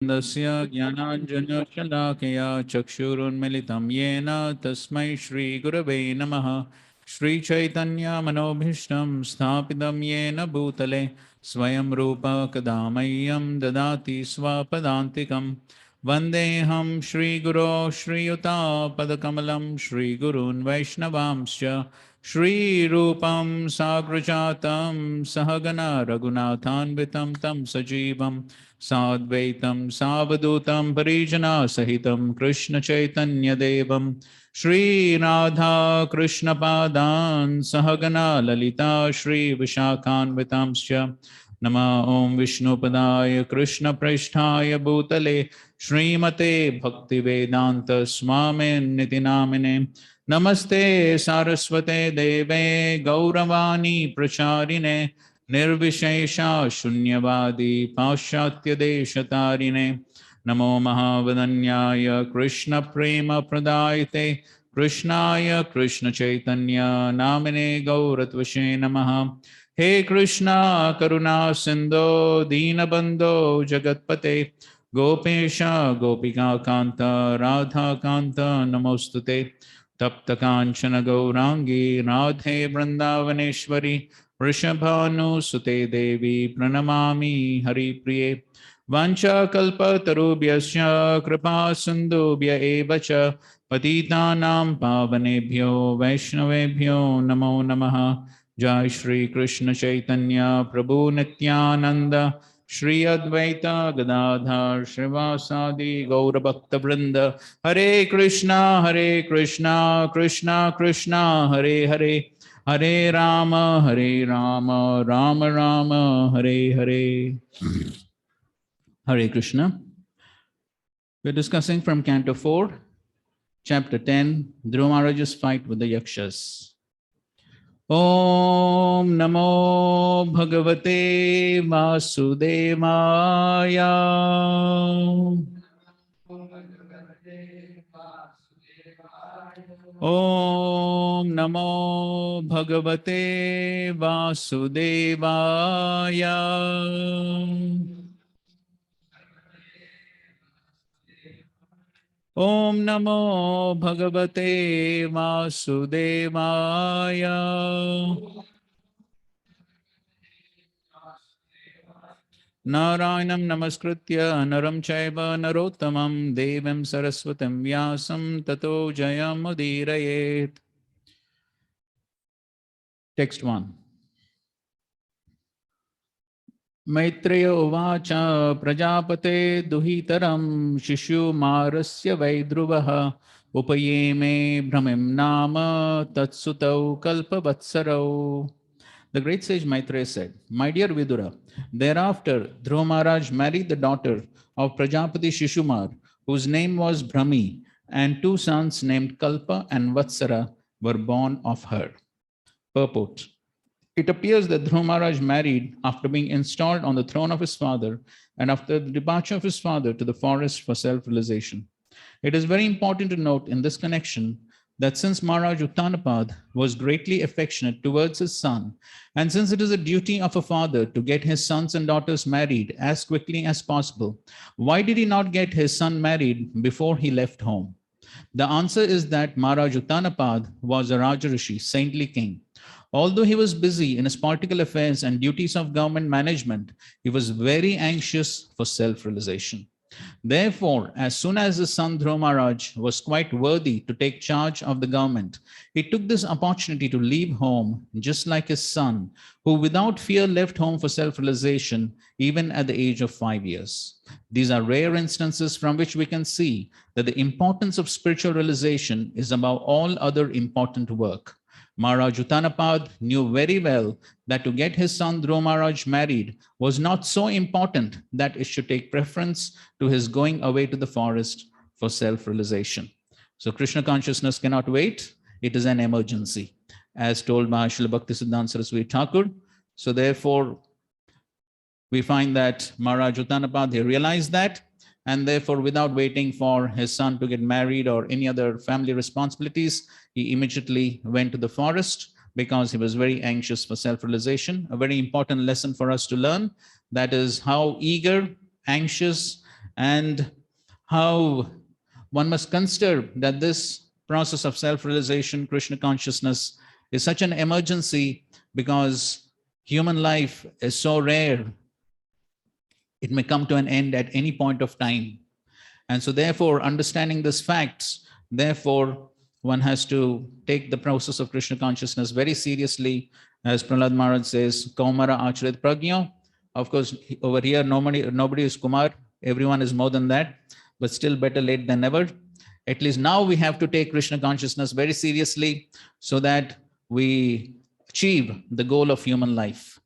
Tasya Jnananjana Chakshurunmilitam Yena Tasmai Shri Gurave Namaha Shri Chaitanya Manobhishtam Sthapitam Yena Bhutale Swayam Rupa Kadamayam Dadati Swapadantikam Vandeham Shri Guru Shri Yuta Padakamalam Shri Gurun Vaishnavamscha Shri Rupam Sagrajatam Sahagana Raghunathanvitam Tam Sajivam Sadvaitam Savadutam Parijana Sahitam Krishna Chaitanya Devam Shri Radha Krishna Padan Sahagana Lalita Shri Vishakhanvitamscha Nama Om Vishnu Padaya Krishna Prasthaya Bhutale Srimate Bhakti Vedanta Swamin Niti Namine Namaste Saraswate Deve Gauravani Pracharine Nirvishesha Shunyavadi Paschatya Deshatarine Namo Mahavadanyaya Krishna Prema Pradayate Krishnaya Krishna Chaitanya Namine Gauratvashe Namaha He Krishna Karuna Sindho Dinabandho Jagatpate Gopesha Gopika Kanta Radha Kanta Namostute Tapta Kanchana Gaurangi Radhe Vrindavaneshwari Vrishabhanu Sute Devi Pranamami Hari Priye Vancha Kalpa Tarubhyasya Kripa Sindhubhya Evacha Patitanam Pavanebhyo Vaishnavebhyo Namo Namaha Jai Shri Krishna Chaitanya Prabhu Nityananda Shri Advaita Gadadhar Srivasadi Gaura Bhakta Vrinda Hare Krishna Krishna Krishna Hare Hare Hare Rama, Rama Rama, Hare Hare. Hare Krishna. We're discussing from Canto 4, Chapter 10, Dhruva Maharaj's fight with the Yakshas. Om Namo Bhagavate Vasudevaya. Om Namo Bhagavate Vasudevaya. Om Namo Bhagavate Vasudevaya. Narayanam Namaskritya Naram Chaiva Narottamam Devim Saraswatam Vyasam Tato Jayam Udirayet. Text 1. Maitreya Uvacha Prajapate Duhitaram Shishu Marasya Vaidruvaha Upayeme Brahmim Nama Tatsutau Kalpavatsarau. The great sage Maitreya said, My dear Vidura, thereafter Dhruva Maharaj married the daughter of Prajapati Shishumar, whose name was Brahmi, and two sons named Kalpa and Vatsara were born of her. Purport. It appears that Dhruva Maharaj married after being installed on the throne of his father and after the departure of his father to the forest for self-realization. It is very important to note in this connection that since Maharaj Uttanapad was greatly affectionate towards his son, and since it is a duty of a father to get his sons and daughters married as quickly as possible, why did he not get his son married before he left home? The answer is that Maharaj Uttanapad was a Rajarishi, saintly king. Although he was busy in his political affairs and duties of government management, he was very anxious for self-realization. Therefore, as soon as his son Dhruva Maharaj was quite worthy to take charge of the government, he took this opportunity to leave home, just like his son, who without fear left home for self-realization, even at the age of 5 years. These are rare instances from which we can see that the importance of spiritual realization is above all other important work. Maharaj Uttanapad knew very well that to get his son Dhruva Maharaj married was not so important that it should take preference to his going away to the forest for self-realization. So Krishna consciousness cannot wait. It is an emergency, as told by Srila Bhaktisiddhanta Saraswati Thakur. So therefore, we find that Maharaj Uttanapad, he realized that, and therefore, without waiting for his son to get married or any other family responsibilities, he immediately went to the forest because he was very anxious for self-realization. A very important lesson for us to learn, that is how eager, anxious, and how one must consider that this process of self-realization, Krishna consciousness, is such an emergency because human life is so rare. It may come to an end at any point of time. And so therefore, understanding these facts, therefore, one has to take the process of Krishna consciousness very seriously. As Prahlad Maharaj says, Kaumara Acharit Pragyo. Of course, over here, nobody is Kumar. Everyone is more than that, but still better late than never. At least now we have to take Krishna consciousness very seriously so that we achieve the goal of human life.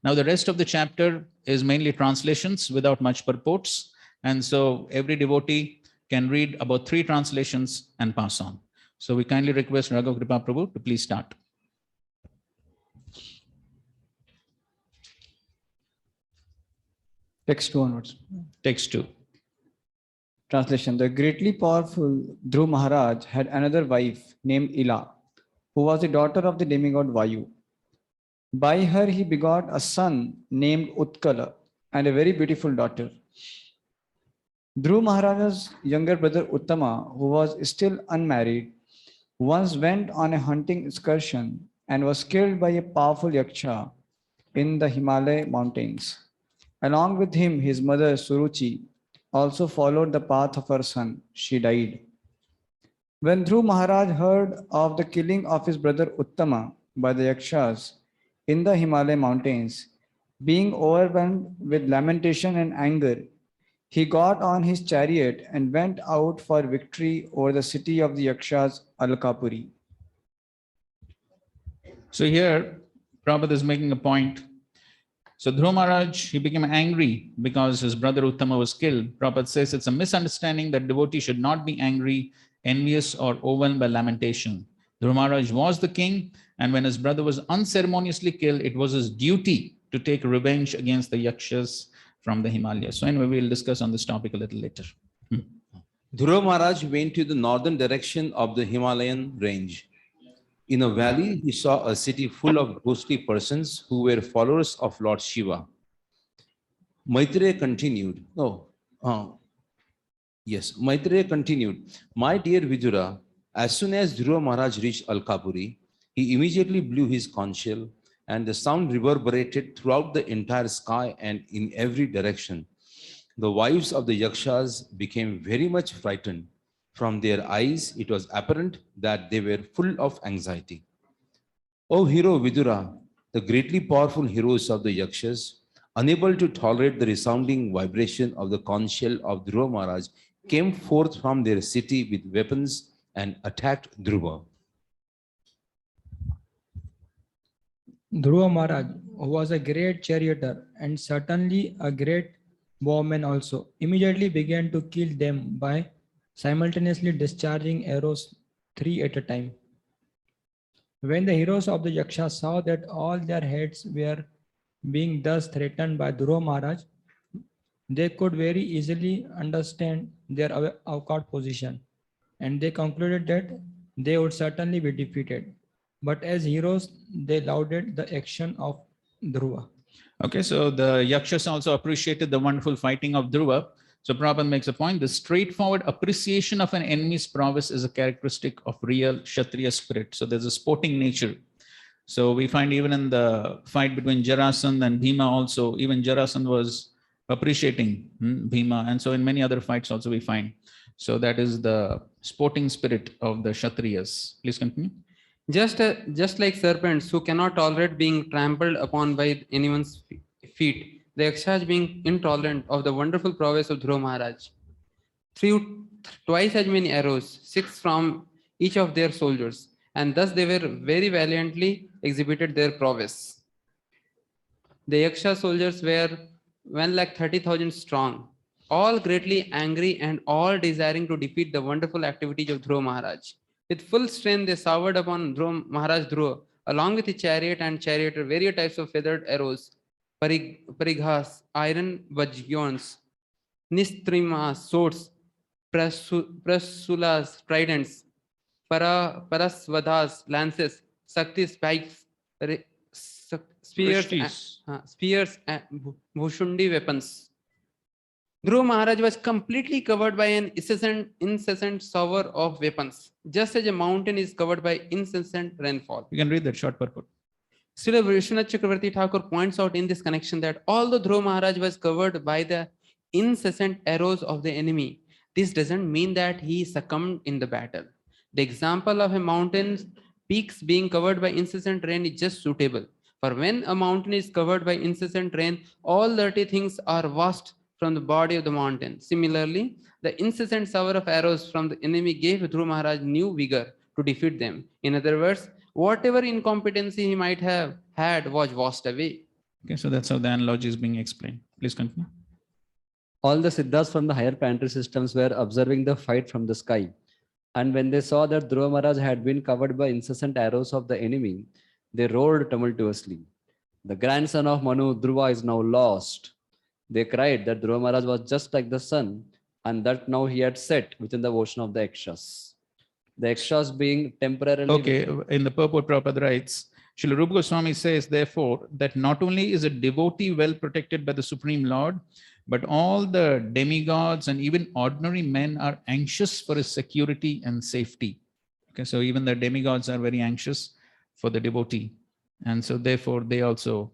Now, the rest of the chapter is mainly translations without much purports. And so every devotee can read about 3 translations and pass on. So we kindly request Raghav Kripa Prabhu to please start. Text 2 onwards. Text 2. Translation. The greatly powerful Dhruv Maharaj had another wife named Ila, who was the daughter of the demigod Vayu. By her he begot a son named Utkala and a very beautiful daughter. Dhruv Maharaj's younger brother Uttama, who was still unmarried, once went on a hunting excursion and was killed by a powerful yaksha in the Himalaya mountains. Along with him, his mother Suruchi also followed the path of her son. She died. When Dhruv Maharaj heard of the killing of his brother Uttama by the yakshas in the Himalaya mountains, being overwhelmed with lamentation and anger, he got on his chariot and went out for victory over the city of the yakshas, Alkapuri. So here, Prabhupada is making a point. So Dhruv Maharaj, he became angry because his brother Uttama was killed. Prabhupada says it's a misunderstanding that devotee should not be angry, envious, or overwhelmed by lamentation. Dhruv Maharaj was the king, and when his brother was unceremoniously killed, it was his duty to take revenge against the yakshas from the Himalayas. So anyway, we'll discuss on this topic a little later. Dhruva Maharaj went to the northern direction of the Himalayan range. In a valley, he saw a city full of ghostly persons who were followers of Lord Shiva. Maitreya continued, Maitreya continued, my dear Vidura, as soon as Dhruva Maharaj reached Alkapuri, he immediately blew his conch shell, and the sound reverberated throughout the entire sky and in every direction. The wives of the yakshas became very much frightened. From their eyes, it was apparent that they were full of anxiety. O hero Vidura, the greatly powerful heroes of the yakshas, unable to tolerate the resounding vibration of the conch shell of Dhruva Maharaj, came forth from their city with weapons and attacked Dhruva. Dhruva Maharaj, who was a great charioteer and certainly a great bowman also, immediately began to kill them by simultaneously discharging arrows 3 at a time. When the heroes of the Yaksha saw that all their heads were being thus threatened by Dhruva Maharaj, they could very easily understand their avkat position, and they concluded that they would certainly be defeated. But as heroes, they lauded the action of Dhruva. Okay, so the Yakshas also appreciated the wonderful fighting of Dhruva. So Prabhupada makes a point, the straightforward appreciation of an enemy's prowess is a characteristic of real Kshatriya spirit. So there's a sporting nature. So we find even in the fight between Jarasandha and Bhima also, even Jarasandha was appreciating Bhima. And so in many other fights also we find. So that is the sporting spirit of the Kshatriyas. Please continue. Just like serpents who cannot tolerate being trampled upon by anyone's feet, the Yakshas being intolerant of the wonderful prowess of Dhruva Maharaj, threw twice as many arrows, 6 from each of their soldiers, and thus they were very valiantly exhibited their prowess. The Yaksha soldiers were 130,000 strong, all greatly angry and all desiring to defeat the wonderful activities of Dhruva Maharaj. With full strength, they showered upon Maharaj Dhruva, along with his chariot and charioteer, various types of feathered arrows, parighas, iron vajyons, nistrimas, swords, prasulas, tridents, parasvadas, lances, sakti spikes, spears, and bhushundi weapons. Dhruva Maharaj was completely covered by an incessant shower of weapons, just as a mountain is covered by incessant rainfall. You can read that short purport. Srila Vishwanath Chakravarti Thakur points out in this connection that although Dhruva Maharaj was covered by the incessant arrows of the enemy, this doesn't mean that he succumbed in the battle. The example of a mountain's peaks being covered by incessant rain is just suitable. For when a mountain is covered by incessant rain, all dirty things are washed from the body of the mountain. Similarly, the incessant shower of arrows from the enemy gave Dhruva Maharaj new vigor to defeat them. In other words, whatever incompetency he might have had was washed away. Okay, so that's how the analogy is being explained. Please continue. All the Siddhas from the higher planetary systems were observing the fight from the sky. And when they saw that Dhruva Maharaj had been covered by incessant arrows of the enemy, they roared tumultuously. The grandson of Manu, Dhruva, is now lost. They cried that Dhruva Maharaj was just like the sun, and that now he had set within the ocean of the Yakshas. The Yakshas being temporarily... Okay, in the purport, Prabhupada writes, Srila Rupa Goswami says, therefore, that not only is a devotee well protected by the Supreme Lord, but all the demigods and even ordinary men are anxious for his security and safety. Okay, so even the demigods are very anxious for the devotee. And so therefore, they also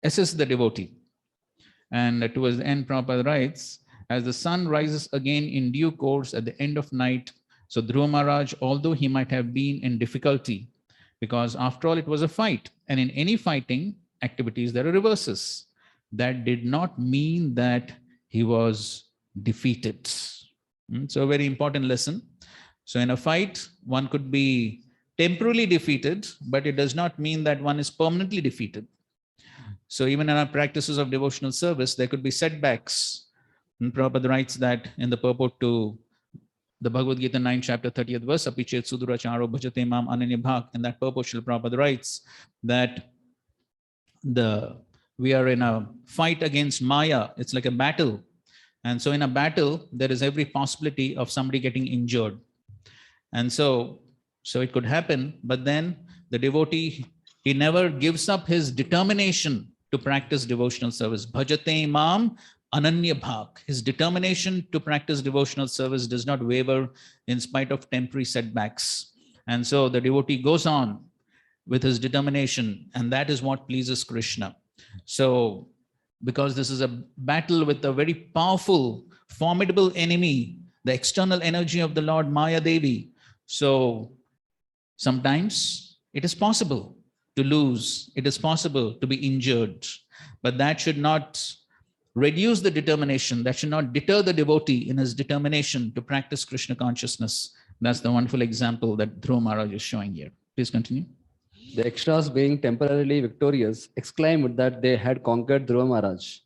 assist the devotee. And towards the end, Prabhupada writes, as the sun rises again in due course at the end of night, so Dhruva Maharaj, although he might have been in difficulty, because after all, it was a fight. And in any fighting activities, there are reverses. That did not mean that he was defeated. So a very important lesson. So in a fight, one could be temporarily defeated, but it does not mean that one is permanently defeated. So even in our practices of devotional service, there could be setbacks. And Prabhupada writes that in the purport to the Bhagavad Gita 9, chapter 30th verse, Apichet Suduracharo Bhajate Mam Ananya Bhak. In that purport, Srila Prabhupada writes that we are in a fight against Maya. It's like a battle. And so in a battle, there is every possibility of somebody getting injured. And so it could happen, but then the devotee, he never gives up his determination to practice devotional service. Bhajate Mam Ananya Bhak. His determination to practice devotional service does not waver in spite of temporary setbacks. And so the devotee goes on with his determination, and that is what pleases Krishna. So because this is a battle with a very powerful, formidable enemy, the external energy of the Lord Maya Devi. So sometimes it is possible to lose, it is possible to be injured, but that should not reduce the determination, that should not deter the devotee in his determination to practice Krishna consciousness. That's the wonderful example that Dhruva Maharaj is showing here. Please continue. The Yakshas, being temporarily victorious, exclaimed that they had conquered Dhruva Maharaj.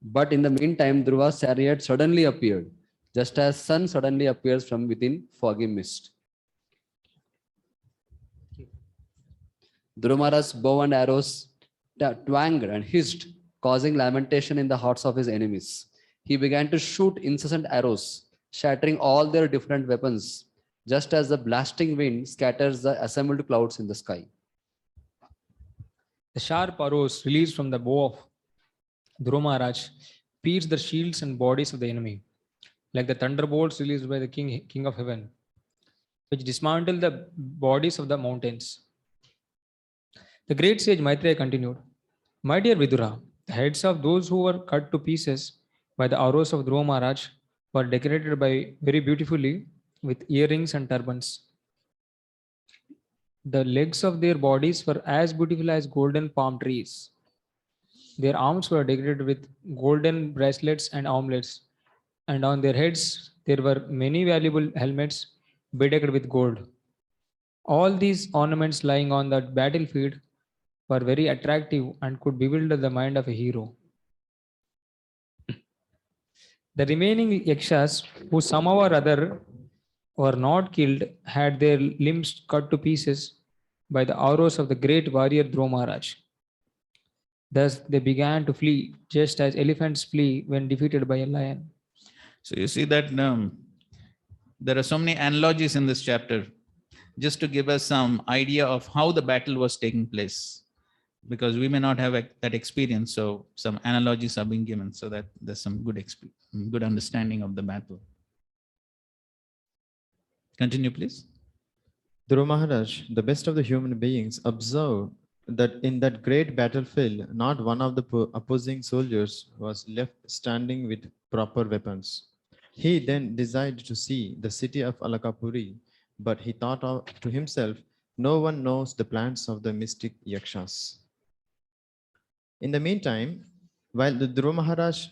But in the meantime, Dhruva's chariot suddenly appeared, just as sun suddenly appears from within foggy mist. Dhruva Maharaj's bow and arrows twanged and hissed, causing lamentation in the hearts of his enemies. He began to shoot incessant arrows, shattering all their different weapons, just as the blasting wind scatters the assembled clouds in the sky. The sharp arrows released from the bow of Dhruva Maharaj pierced the shields and bodies of the enemy, like the thunderbolts released by the King of Heaven, which dismantled the bodies of the mountains. The great sage Maitreya continued, "My dear Vidura, the heads of those who were cut to pieces by the arrows of Dhruva Maharaj were decorated very beautifully with earrings and turbans. The legs of their bodies were as beautiful as golden palm trees. Their arms were decorated with golden bracelets and armlets, and on their heads there were many valuable helmets bedecked with gold. All these ornaments lying on the battlefield were very attractive and could bewilder the mind of a hero. The remaining Yakshas, who somehow or other were not killed, had their limbs cut to pieces by the arrows of the great warrior Dhruva Maharaj. Thus they began to flee, just as elephants flee when defeated by a lion." So you see that there are so many analogies in this chapter, just to give us some idea of how the battle was taking place. because we may not have that experience. So some analogies are being given so that there's some good understanding of the battle. Continue, please. Dhruva Maharaj, the best of the human beings, observed that in that great battlefield, not one of the opposing soldiers was left standing with proper weapons. He then desired to see the city of Alakapuri, but he thought to himself, no one knows the plans of the mystic Yakshas. In the meantime, while the Dhruva Maharaj,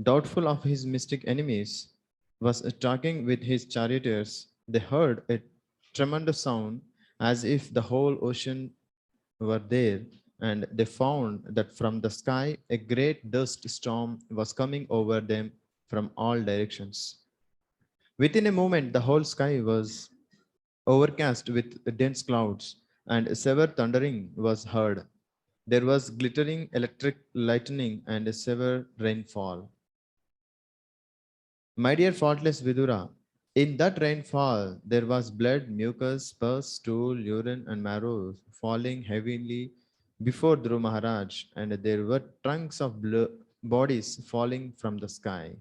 doubtful of his mystic enemies, was talking with his charioteers, they heard a tremendous sound as if the whole ocean were there, and they found that from the sky a great dust storm was coming over them from all directions. Within a moment, the whole sky was overcast with dense clouds, and severe thundering was heard. There was glittering electric lightning and a severe rainfall. My dear faultless Vidura, in that rainfall there was blood, mucus, pus, stool, urine, and marrow falling heavily before Dhruva Maharaj, and there were trunks of bodies falling from the sky.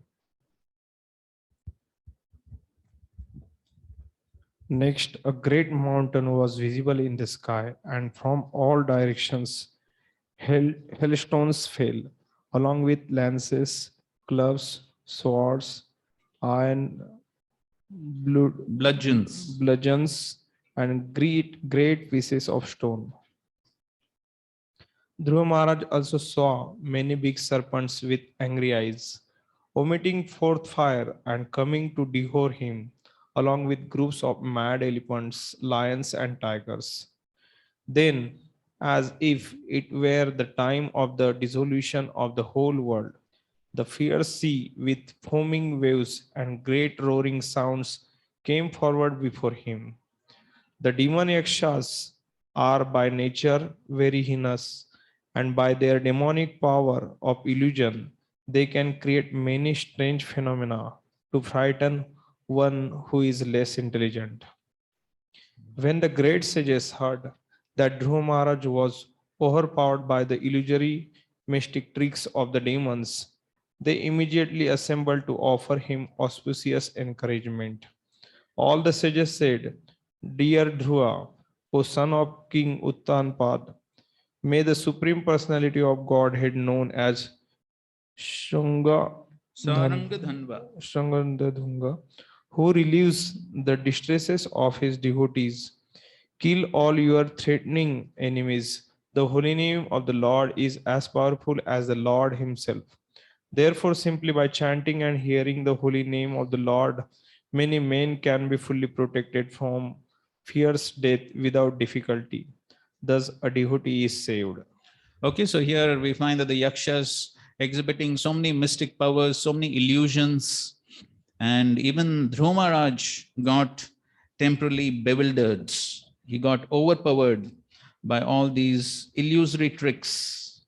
Next, a great mountain was visible in the sky, and from all directions, hailstones fell, along with lances, clubs, swords, iron bludgeons, and great pieces of stone. Dhruva Maharaj also saw many big serpents with angry eyes, vomiting forth fire and coming to devour him, along with groups of mad elephants, lions, and tigers. Then, as if it were the time of the dissolution of the whole world, the fierce sea with foaming waves and great roaring sounds came forward before him. The demon yakshas are by nature very heinous, and by their demonic power of illusion, they can create many strange phenomena to frighten one who is less intelligent. When the great sages heard that Dhruva Maharaj was overpowered by the illusory mystic tricks of the demons, they immediately assembled to offer him auspicious encouragement. All the sages said, Dear Dhruva, O son of King Uttanpad, may the Supreme Personality of Godhead known as Shrangadhanva, who relieves the distresses of his devotees, kill all your threatening enemies. The holy name of the Lord is as powerful as the Lord himself. Therefore, simply by chanting and hearing the holy name of the Lord, many men can be fully protected from fierce death without difficulty. Thus, a devotee is saved. Okay, so here we find that the yakshas exhibiting so many mystic powers, so many illusions, and even Dhruva Maharaj got temporarily bewildered. He got overpowered by all these illusory tricks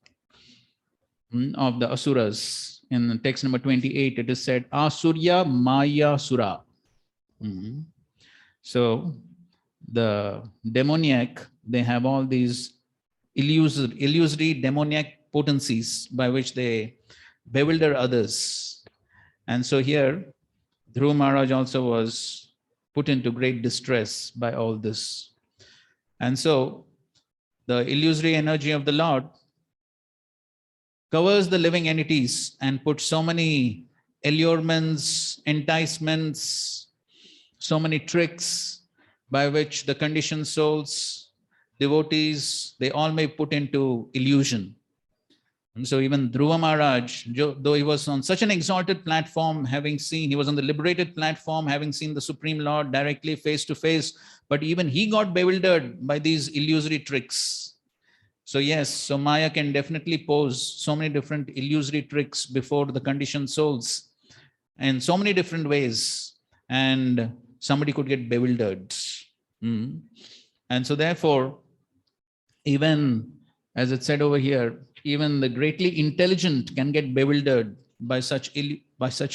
of the asuras. In text number 28, it is said, Asurya Maya Sura. So the demoniac, they have all these illusory demoniac potencies by which they bewilder others. And so here, Dhruva Maharaj also was put into great distress by all this. And so the illusory energy of the Lord covers the living entities and puts so many allurements, enticements, so many tricks by which the conditioned souls, devotees, they all may put into illusion. And so even Dhruva Maharaj, though he was on such an exalted platform, he was on the liberated platform, having seen the Supreme Lord directly face to face, but even he got bewildered by these illusory tricks. So yes, so Maya can definitely pose so many different illusory tricks before the conditioned souls in so many different ways, and somebody could get bewildered. And so therefore, even as it said over here, even the greatly intelligent can get bewildered by such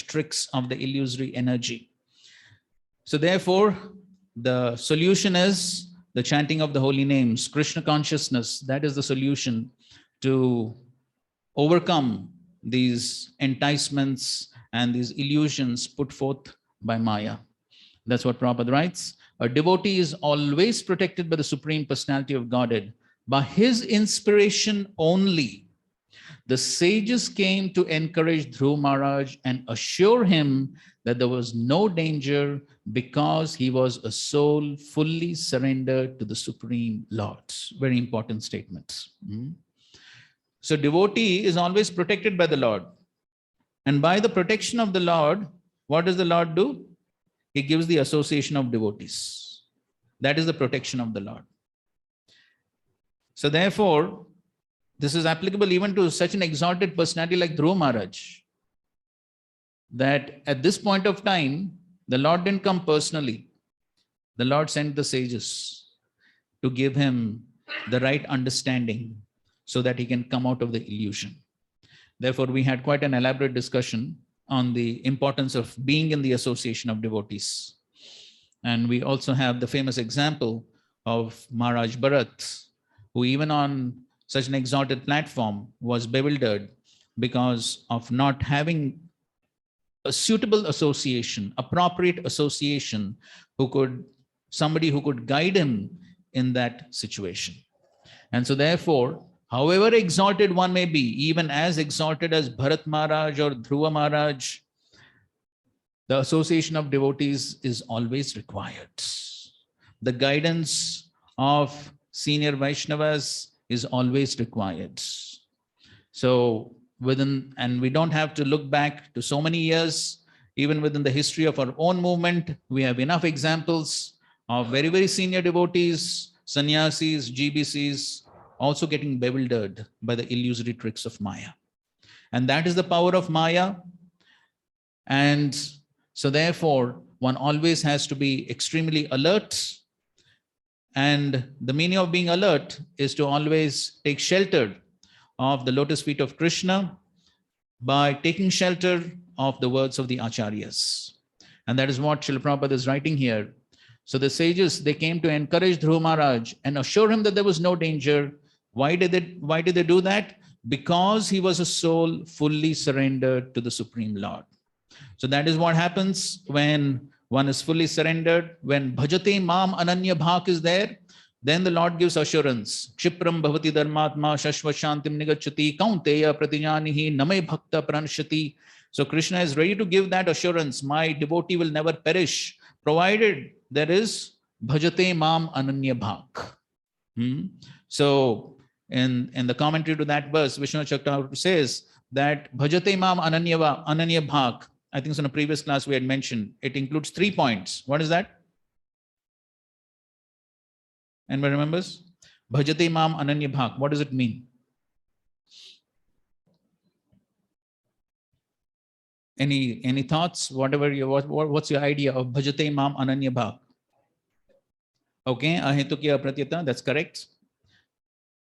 tricks of the illusory energy. So therefore, the solution is the chanting of the holy names, Krishna consciousness, that is the solution to overcome these enticements and these illusions put forth by Maya. That's what Prabhupada writes. A devotee is always protected by the Supreme Personality of Godhead. By his inspiration only, the sages came to encourage Dhruva Maharaj and assure him that there was no danger because he was a soul fully surrendered to the Supreme Lord. Very important statement. So devotee is always protected by the Lord. And by the protection of the Lord, what does the Lord do? He gives the association of devotees. That is the protection of the Lord. So therefore, this is applicable even to such an exalted personality like Dhruva Maharaj, that at this point of time, the Lord didn't come personally. The Lord sent the sages to give him the right understanding so that he can come out of the illusion. Therefore, we had quite an elaborate discussion on the importance of being in the association of devotees. And we also have the famous example of Maharaj Bharat, who even on such an exalted platform was bewildered because of not having a suitable association, appropriate association, somebody who could guide him in that situation. And so therefore, however exalted one may be, even as exalted as Bharat Maharaj or Dhruva Maharaj, the association of devotees is always required. The guidance of senior Vaishnavas is always required. So and we don't have to look back to so many years, even within the history of our own movement, we have enough examples of very, very senior devotees, sannyasis, GBCs, also getting bewildered by the illusory tricks of Maya. And that is the power of Maya. And so therefore, one always has to be extremely alert. And the meaning of being alert is to always take shelter of the lotus feet of Krishna by taking shelter of the words of the Acharyas. And that is what Srila Prabhupada is writing here. So the sages, they came to encourage Dhruva Maharaj and assure him that there was no danger. Why did they do that? Because he was a soul fully surrendered to the Supreme Lord. So that is what happens when one is fully surrendered. When bhajate mam ananya bhak is there, then the Lord gives assurance. Kshipram bhavati dharmatma shashvat shantim nigachati kaunteya pratijanihi name bhakta pranshati. So Krishna is ready to give that assurance. My devotee will never perish, provided there is bhajate mam ananya bhak. So in the commentary to that verse, Vishnu Chakravarti says that bhajate mam ananya bhak, I think in a previous class we had mentioned, it includes 3 points. What is that? Anybody remembers? Bhajate mam ananya bhak. What does it mean? Any thoughts? What's your idea of bhajate mam ananya bhak? Okay, ahetukya pratyata, that's correct.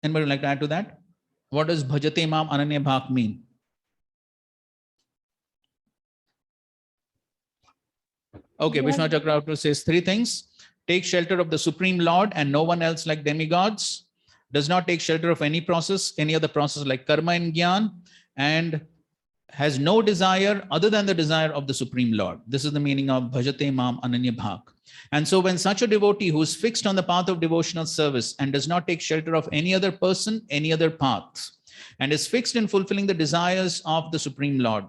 Anybody would like to add to that? What does bhajate mam ananya bhak mean? Okay, Vishnu Chakravarti says 3 things. Take shelter of the Supreme Lord and no one else like demigods. Does not take shelter of any process, any other process like karma and jnana, and has no desire other than the desire of the Supreme Lord. This is the meaning of bhajate mam ananya bhak. And so when such a devotee who is fixed on the path of devotional service and does not take shelter of any other person, any other path, and is fixed in fulfilling the desires of the Supreme Lord,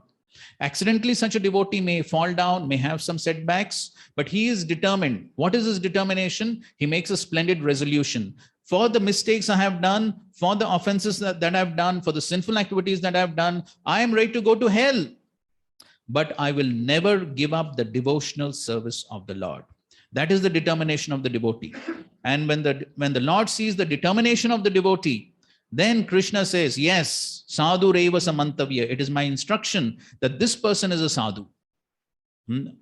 accidentally such a devotee may fall down, may have some setbacks, but he is determined. What is his determination? He makes a splendid resolution. For the mistakes I have done, for the offenses that I have done, for the sinful activities that I have done, I am ready to go to hell. But I will never give up the devotional service of the Lord. That is the determination of the devotee. And when the Lord sees the determination of the devotee, then Krishna says, yes, sadhu reva samantavya. It is my instruction that this person is a sadhu.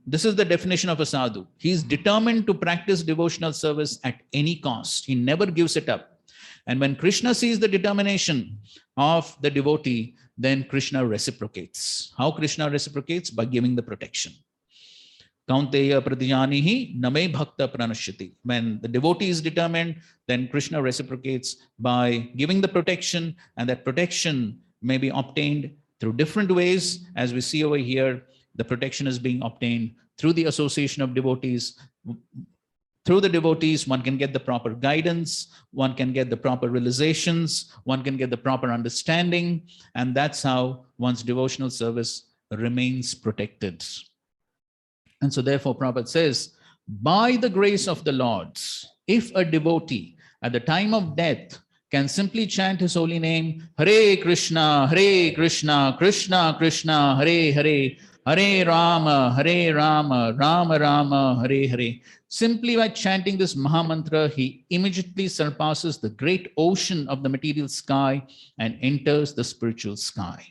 This is the definition of a sadhu. He is determined to practice devotional service at any cost. He never gives it up. And when Krishna sees the determination of the devotee, then Krishna reciprocates. How Krishna reciprocates? By giving the protection. Kaunteya pratijanihi name bhakta pranashyati. When the devotee is determined, then Krishna reciprocates by giving the protection, and that protection may be obtained through different ways. As we see over here, the protection is being obtained through the association of devotees. Through the devotees, one can get the proper guidance, one can get the proper realizations, one can get the proper understanding, and that's how one's devotional service remains protected. And so therefore, Prabhupada says, by the grace of the Lord, if a devotee at the time of death can simply chant his holy name, Hare Krishna, Krishna Krishna, Hare Hare, Hare Rama, Rama Rama, Hare Hare. Simply by chanting this Mahamantra, he immediately surpasses the great ocean of the material sky and enters the spiritual sky.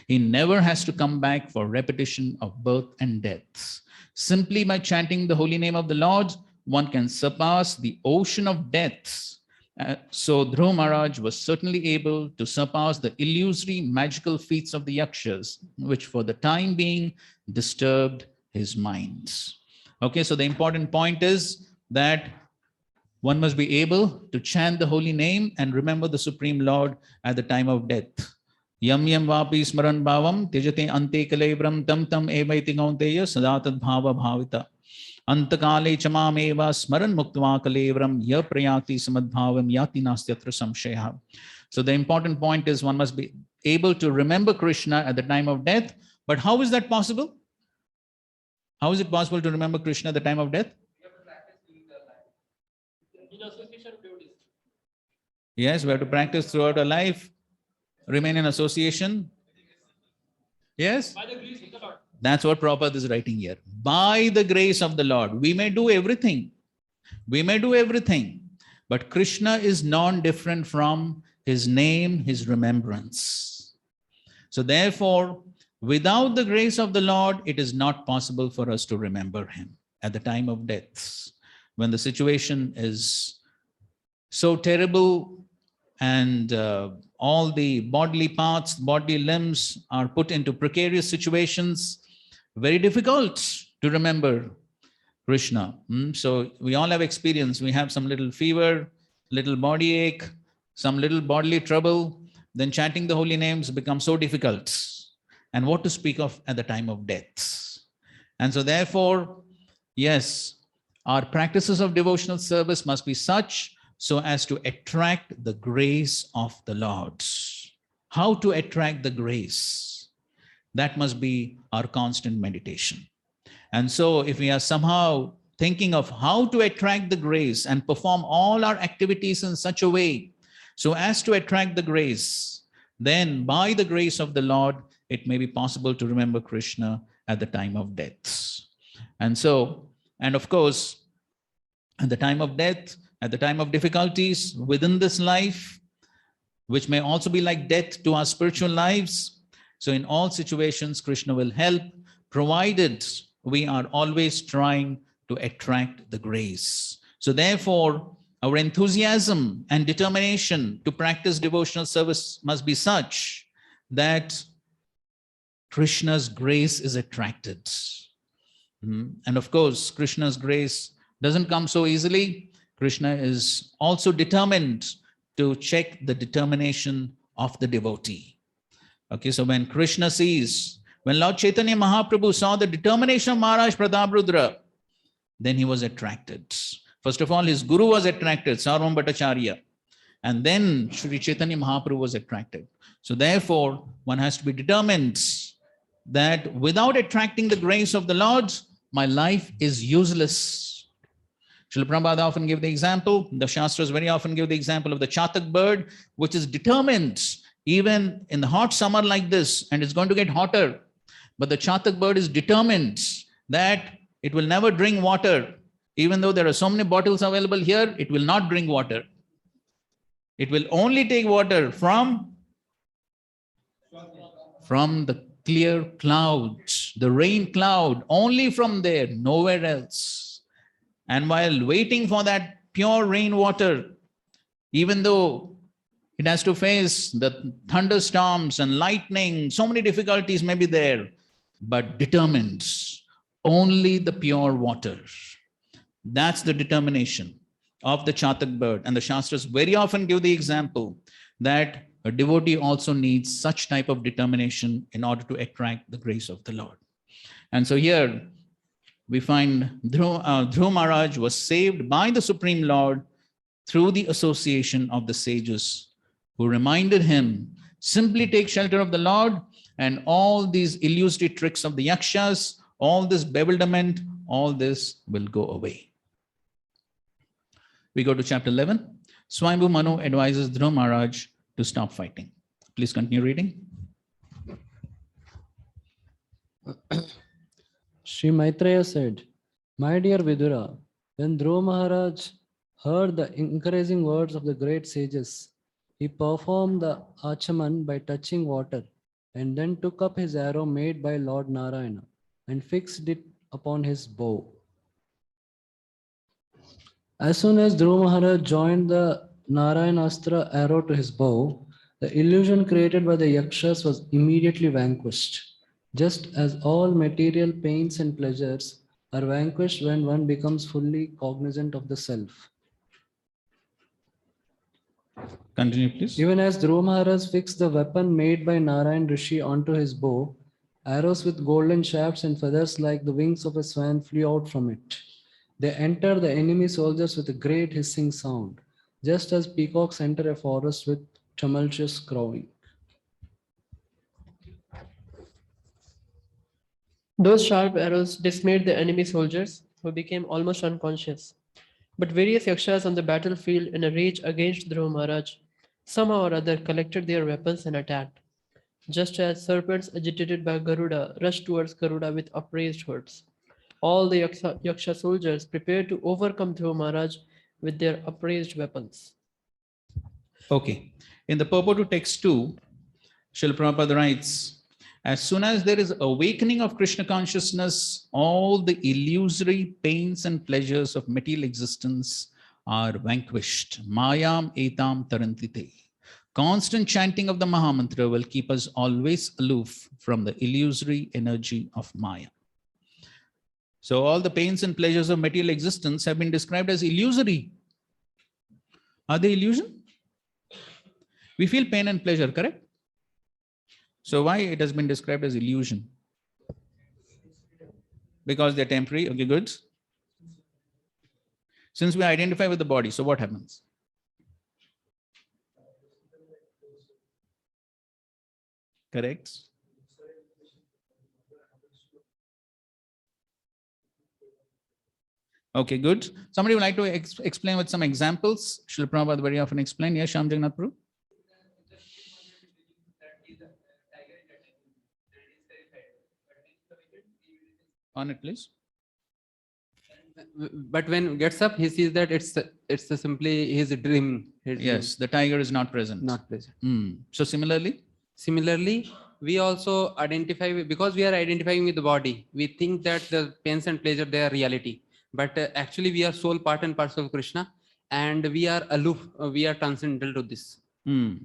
He never has to come back for repetition of birth and death. Simply by chanting the holy name of the Lord, one can surpass the ocean of death. So Dhruva Maharaj was certainly able to surpass the illusory magical feats of the yakshas, which for the time being disturbed his mind. Okay, so the important point is that one must be able to chant the holy name and remember the Supreme Lord at the time of death. Yam yam vapi smaran bhavam tejate ante kalebram tam tam evaiti gaunteya sadatad bhava bhavita. Antakale chamam eva smaran muktva kalevram ya prayati samadbhavam yati nastyatra samshaya. So the important point is one must be able to remember Krishna at the time of death. But how is that possible? How is it possible to remember Krishna at the time of death? Yes, we have to practice throughout our life. Remain in association. Yes? By the grace of the Lord. That's what Prabhupada is writing here. By the grace of the Lord. We may do everything. We may do everything. But Krishna is non-different from his name, his remembrance. So therefore, without the grace of the Lord, it is not possible for us to remember him at the time of death. When the situation is so terrible and all the bodily parts, bodily limbs are put into precarious situations, very difficult to remember Krishna. So we all have experience. We have some little fever, little body ache, some little bodily trouble. Then chanting the holy names becomes so difficult. And what to speak of at the time of death. And so therefore, yes, our practices of devotional service must be such so as to attract the grace of the Lord. How to attract the grace? That must be our constant meditation. And so if we are somehow thinking of how to attract the grace and perform all our activities in such a way so as to attract the grace, then by the grace of the Lord, it may be possible to remember Krishna at the time of death. And so, and of course, at the time of death, at the time of difficulties within this life, which may also be like death to our spiritual lives. So in all situations, Krishna will help, provided we are always trying to attract the grace. So therefore, our enthusiasm and determination to practice devotional service must be such that Krishna's grace is attracted. And of course, Krishna's grace doesn't come so easily. Krishna is also determined to check the determination of the devotee. Okay, so when Krishna sees, when Lord Chaitanya Mahaprabhu saw the determination of Maharaj Prataprudra, then he was attracted. First of all, his guru was attracted, Sarvam Bhattacharya. And then Sri Chaitanya Mahaprabhu was attracted. So therefore, one has to be determined that without attracting the grace of the Lord, my life is useless. Srila Prabhupada often give the example, the Shastras very often give the example of the chatak bird, which is determined even in the hot summer like this, and it's going to get hotter. But the chatak bird is determined that it will never drink water. Even though there are so many bottles available here, it will not drink water. It will only take water from the clear clouds, the rain cloud, only from there, nowhere else. And while waiting for that pure rainwater, even though it has to face the thunderstorms and lightning, so many difficulties may be there, but determined, only the pure water. That's the determination of the Chatak bird. And the Shastras very often give the example that a devotee also needs such type of determination in order to attract the grace of the Lord. And so here we find Dhruva Maharaj was saved by the Supreme Lord through the association of the sages who reminded him, simply take shelter of the Lord and all these illusory tricks of the yakshas, all this bewilderment, all this will go away. We go to chapter 11. Swayambhu Manu advises Dhruva Maharaj to stop fighting. Please continue reading. Sri Maitreya said, "My dear Vidura, when Dhruva Maharaj heard the encouraging words of the great sages, he performed the achaman by touching water and then took up his arrow made by Lord Narayana and fixed it upon his bow. As soon as Dhruva Maharaj joined the Narayanastra arrow to his bow, the illusion created by the yakshas was immediately vanquished. Just as all material pains and pleasures are vanquished when one becomes fully cognizant of the self. Continue, please. Even as Dhruva Maharaj fixed the weapon made by Narayan Rishi onto his bow, arrows with golden shafts and feathers like the wings of a swan flew out from it. They entered the enemy soldiers with a great hissing sound, just as peacocks enter a forest with tumultuous crowing. Those sharp arrows dismayed the enemy soldiers, who became almost unconscious. But various yakshas on the battlefield, in a rage against Dhruva Maharaj, somehow or other collected their weapons and attacked. Just as serpents agitated by Garuda rushed towards Garuda with upraised hoods, all the yaksha soldiers prepared to overcome Dhruva Maharaj with their upraised weapons. Okay. In the purport to text 2, Srila Prabhupada writes, as soon as there is awakening of Krishna consciousness, all the illusory pains and pleasures of material existence are vanquished. Mayam etam tarantite. Constant chanting of the Mahamantra will keep us always aloof from the illusory energy of Maya. So all the pains and pleasures of material existence have been described as illusory. Are they illusion? We feel pain and pleasure, correct? So why it has been described as illusion? Because they're temporary. Okay, good. Since we identify with the body, so what happens? Correct. Okay, good. Somebody would like to explain with some examples. Srila Prabhupada very often explain. Yes, Shyam Jagannath Prabhu. On it, please. But when gets up, he sees that it's simply his dream. Yes, the tiger is not present. Not present. So Similarly, we also identify because we are identifying with the body. We think that the pains and pleasure they are reality, but actually we are soul part and parcel of Krishna, and we are aloof. We are transcendental to this. So,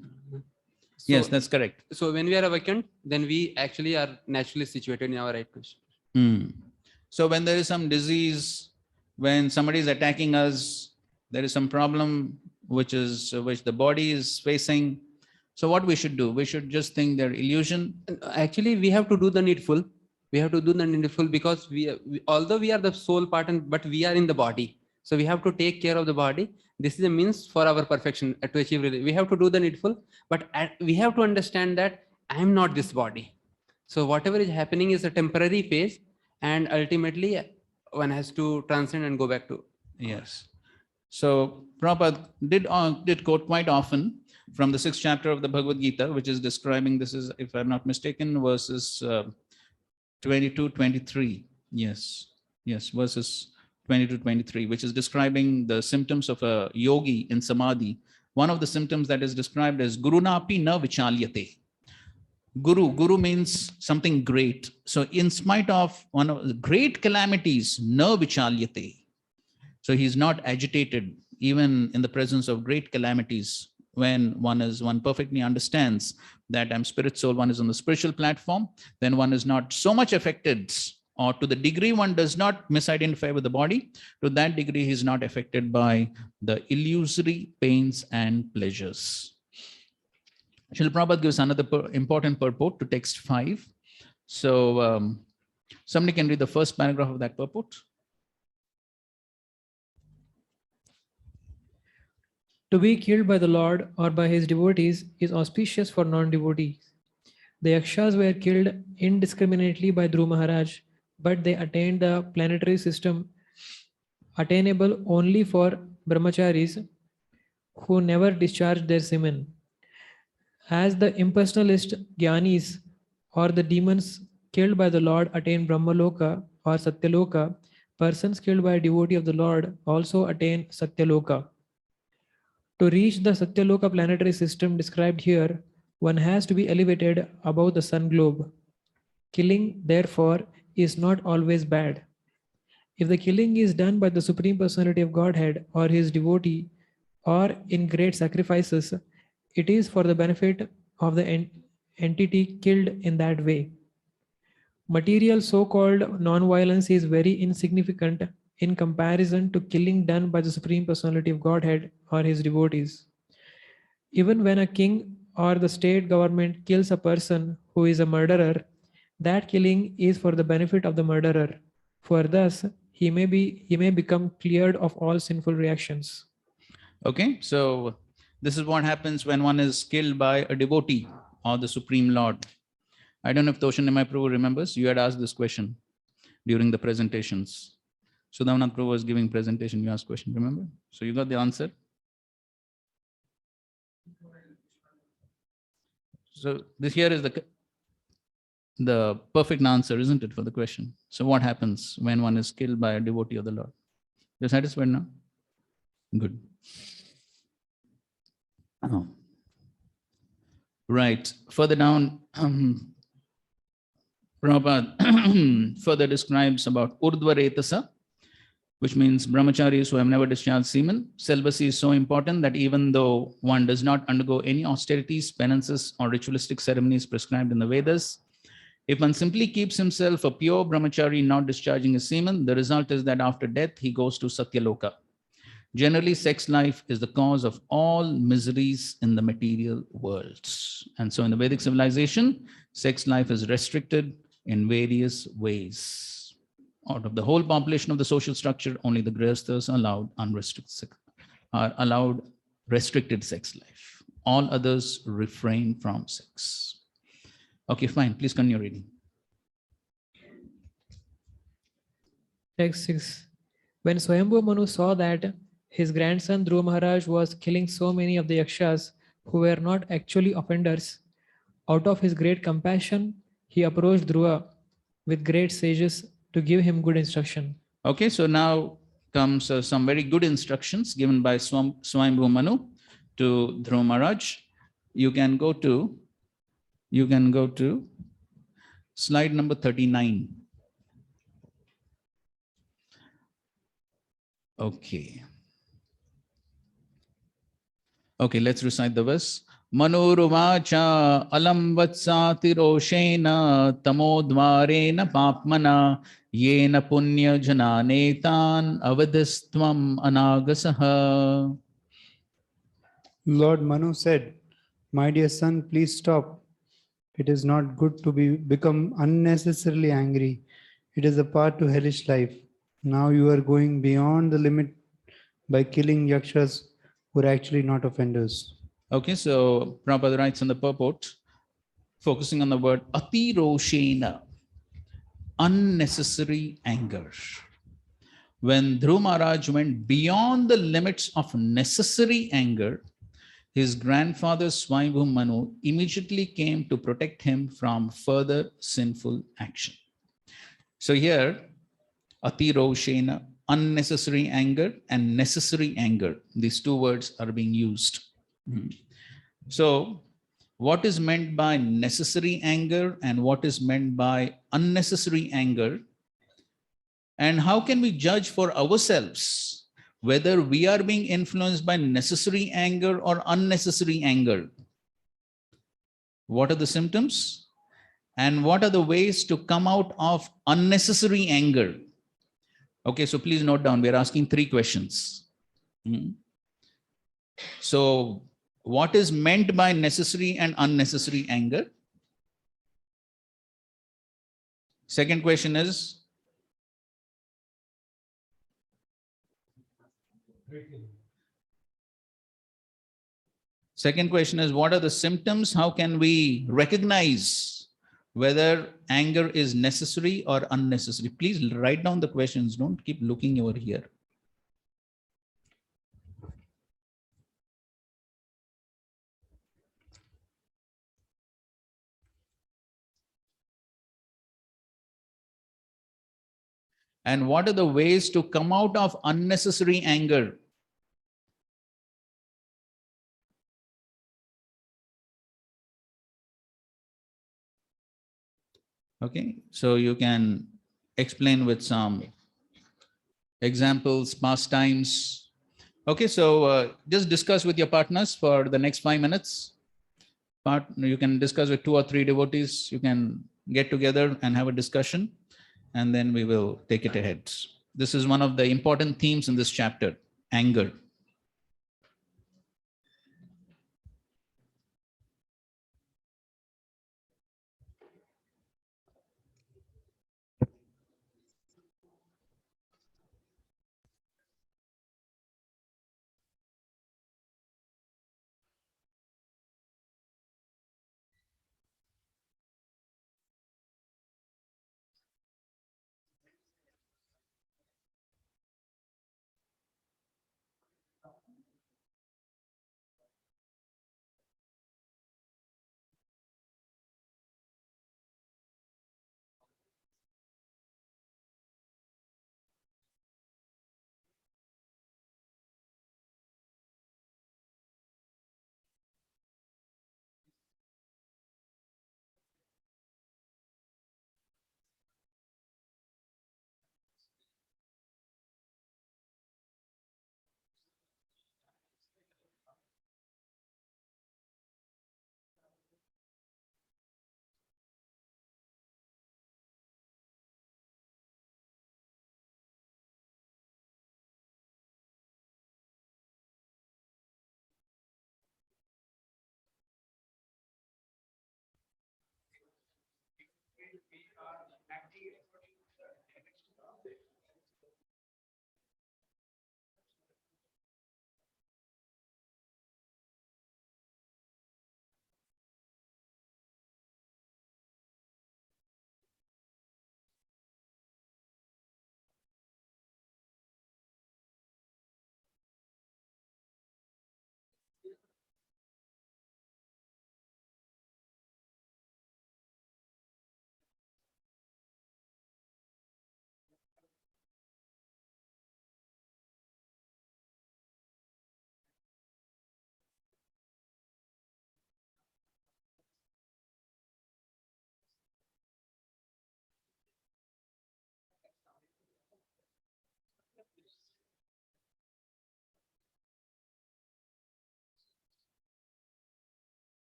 yes, that's correct. So when we are awakened, then we actually are naturally situated in our right position. So when there is some disease, when somebody is attacking us, there is some problem which the body is facing. So what we should do? We should just think they're illusion. Actually, we have to do the needful. We have to do the needful because although we are the soul part, but we are in the body. So we have to take care of the body. This is a means for our perfection to achieve. We have to do the needful, but we have to understand that I am not this body. So whatever is happening is a temporary phase, and ultimately one has to transcend and go back to. Yes. So Prabhupada did quote quite often from the 6th chapter of the Bhagavad Gita, which is describing, this is, if I'm not mistaken, verses 22-23. Yes, verses 22-23, which is describing the symptoms of a yogi in samadhi. One of the symptoms that is described as gurunapi na vichalyate. Guru means something great. So in spite of one of the great calamities, na vichalyate. So he's not agitated even in the presence of great calamities. When one perfectly understands that I'm spirit soul, one is on the spiritual platform, then one is not so much affected or to the degree one does not misidentify with the body, to that degree he is not affected by the illusory pains and pleasures. Srila Prabhupada gives another important purport to text 5. So somebody can read the first paragraph of that purport. To be killed by the Lord or by his devotees is auspicious for non-devotees. The Yakshas were killed indiscriminately by Dhruva Maharaj, but they attained the planetary system attainable only for brahmacharis who never discharged their semen. As the impersonalist Gyanis or the demons killed by the Lord attain Brahmaloka or Satyaloka, persons killed by a devotee of the Lord also attain Satyaloka. To reach the Satyaloka planetary system described here, one has to be elevated above the sun globe. Killing, therefore, is not always bad. If the killing is done by the Supreme Personality of Godhead or his devotee, or in great sacrifices, it is for the benefit of the entity killed in that way. Material so-called non-violence is very insignificant in comparison to killing done by the Supreme Personality of Godhead or his devotees. Even when a king or the state government kills a person who is a murderer, that killing is for the benefit of the murderer, for thus he may become cleared of all sinful reactions. Okay, so this is what happens when one is killed by a devotee or the Supreme Lord. I don't know if Toshan Nimai Prabhu remembers, you had asked this question during the presentations. Sudhavanath Prabhu was giving presentation, you asked question, remember? So you got the answer. So this here is the perfect answer, isn't it, for the question? So what happens when one is killed by a devotee of the Lord? You're satisfied now? Good. Oh. Right. Further down, Prabhupada further describes about Urdhva-retasa, which means brahmacharis who have never discharged semen. Celibacy is so important that even though one does not undergo any austerities, penances, or ritualistic ceremonies prescribed in the Vedas, if one simply keeps himself a pure brahmachari not discharging his semen, the result is that after death, he goes to Satyaloka. Generally, sex life is the cause of all miseries in the material world. And so in the Vedic civilization, sex life is restricted in various ways. Out of the whole population of the social structure, only the grihasthas are allowed restricted sex life. All others refrain from sex. Okay, fine. Please continue reading. Text 6. When Swayambhu Manu saw that his grandson Dhruva Maharaj was killing so many of the Yakshas who were not actually offenders, out of his great compassion, he approached Dhruva with great sages to give him good instruction. Okay, so now comes some very good instructions given by Swayambhu Manu to Dhruva Maharaj. You can go to slide number 39. Okay, let's recite the verse. Manuruvacha alam vatsaatiroshena tamodvarena papmana yena punya jananetan avadhistvam anagasaha. Lord Manu said, "My dear son, please stop. It is not good to become unnecessarily angry. It is a path to hellish life. Now you are going beyond the limit by killing yakshas who are actually not offenders." Okay, so Prabhupada writes in the purport, focusing on the word atiroshena, unnecessary anger. When Dhruva Maharaj went beyond the limits of necessary anger, his grandfather Swayambhu Manu immediately came to protect him from further sinful action. So here, atiroshena, unnecessary anger, and necessary anger, these two words are being used. So what is meant by necessary anger and what is meant by unnecessary anger? And how can we judge for ourselves whether we are being influenced by necessary anger or unnecessary anger? What are the symptoms? And what are the ways to come out of unnecessary anger? Okay, so please note down, we're asking 3 questions. So, what is meant by necessary and unnecessary anger? Second question is, what are the symptoms? How can we recognize whether anger is necessary or unnecessary? Please write down the questions. Don't keep looking over here. And what are the ways to come out of unnecessary anger? Okay, so you can explain with some examples, pastimes. Okay, so just discuss with your partners for the next 5 minutes. You can discuss with 2 or 3 devotees. You can get together and have a discussion, and then we will take it ahead. This is one of the important themes in this chapter, anger.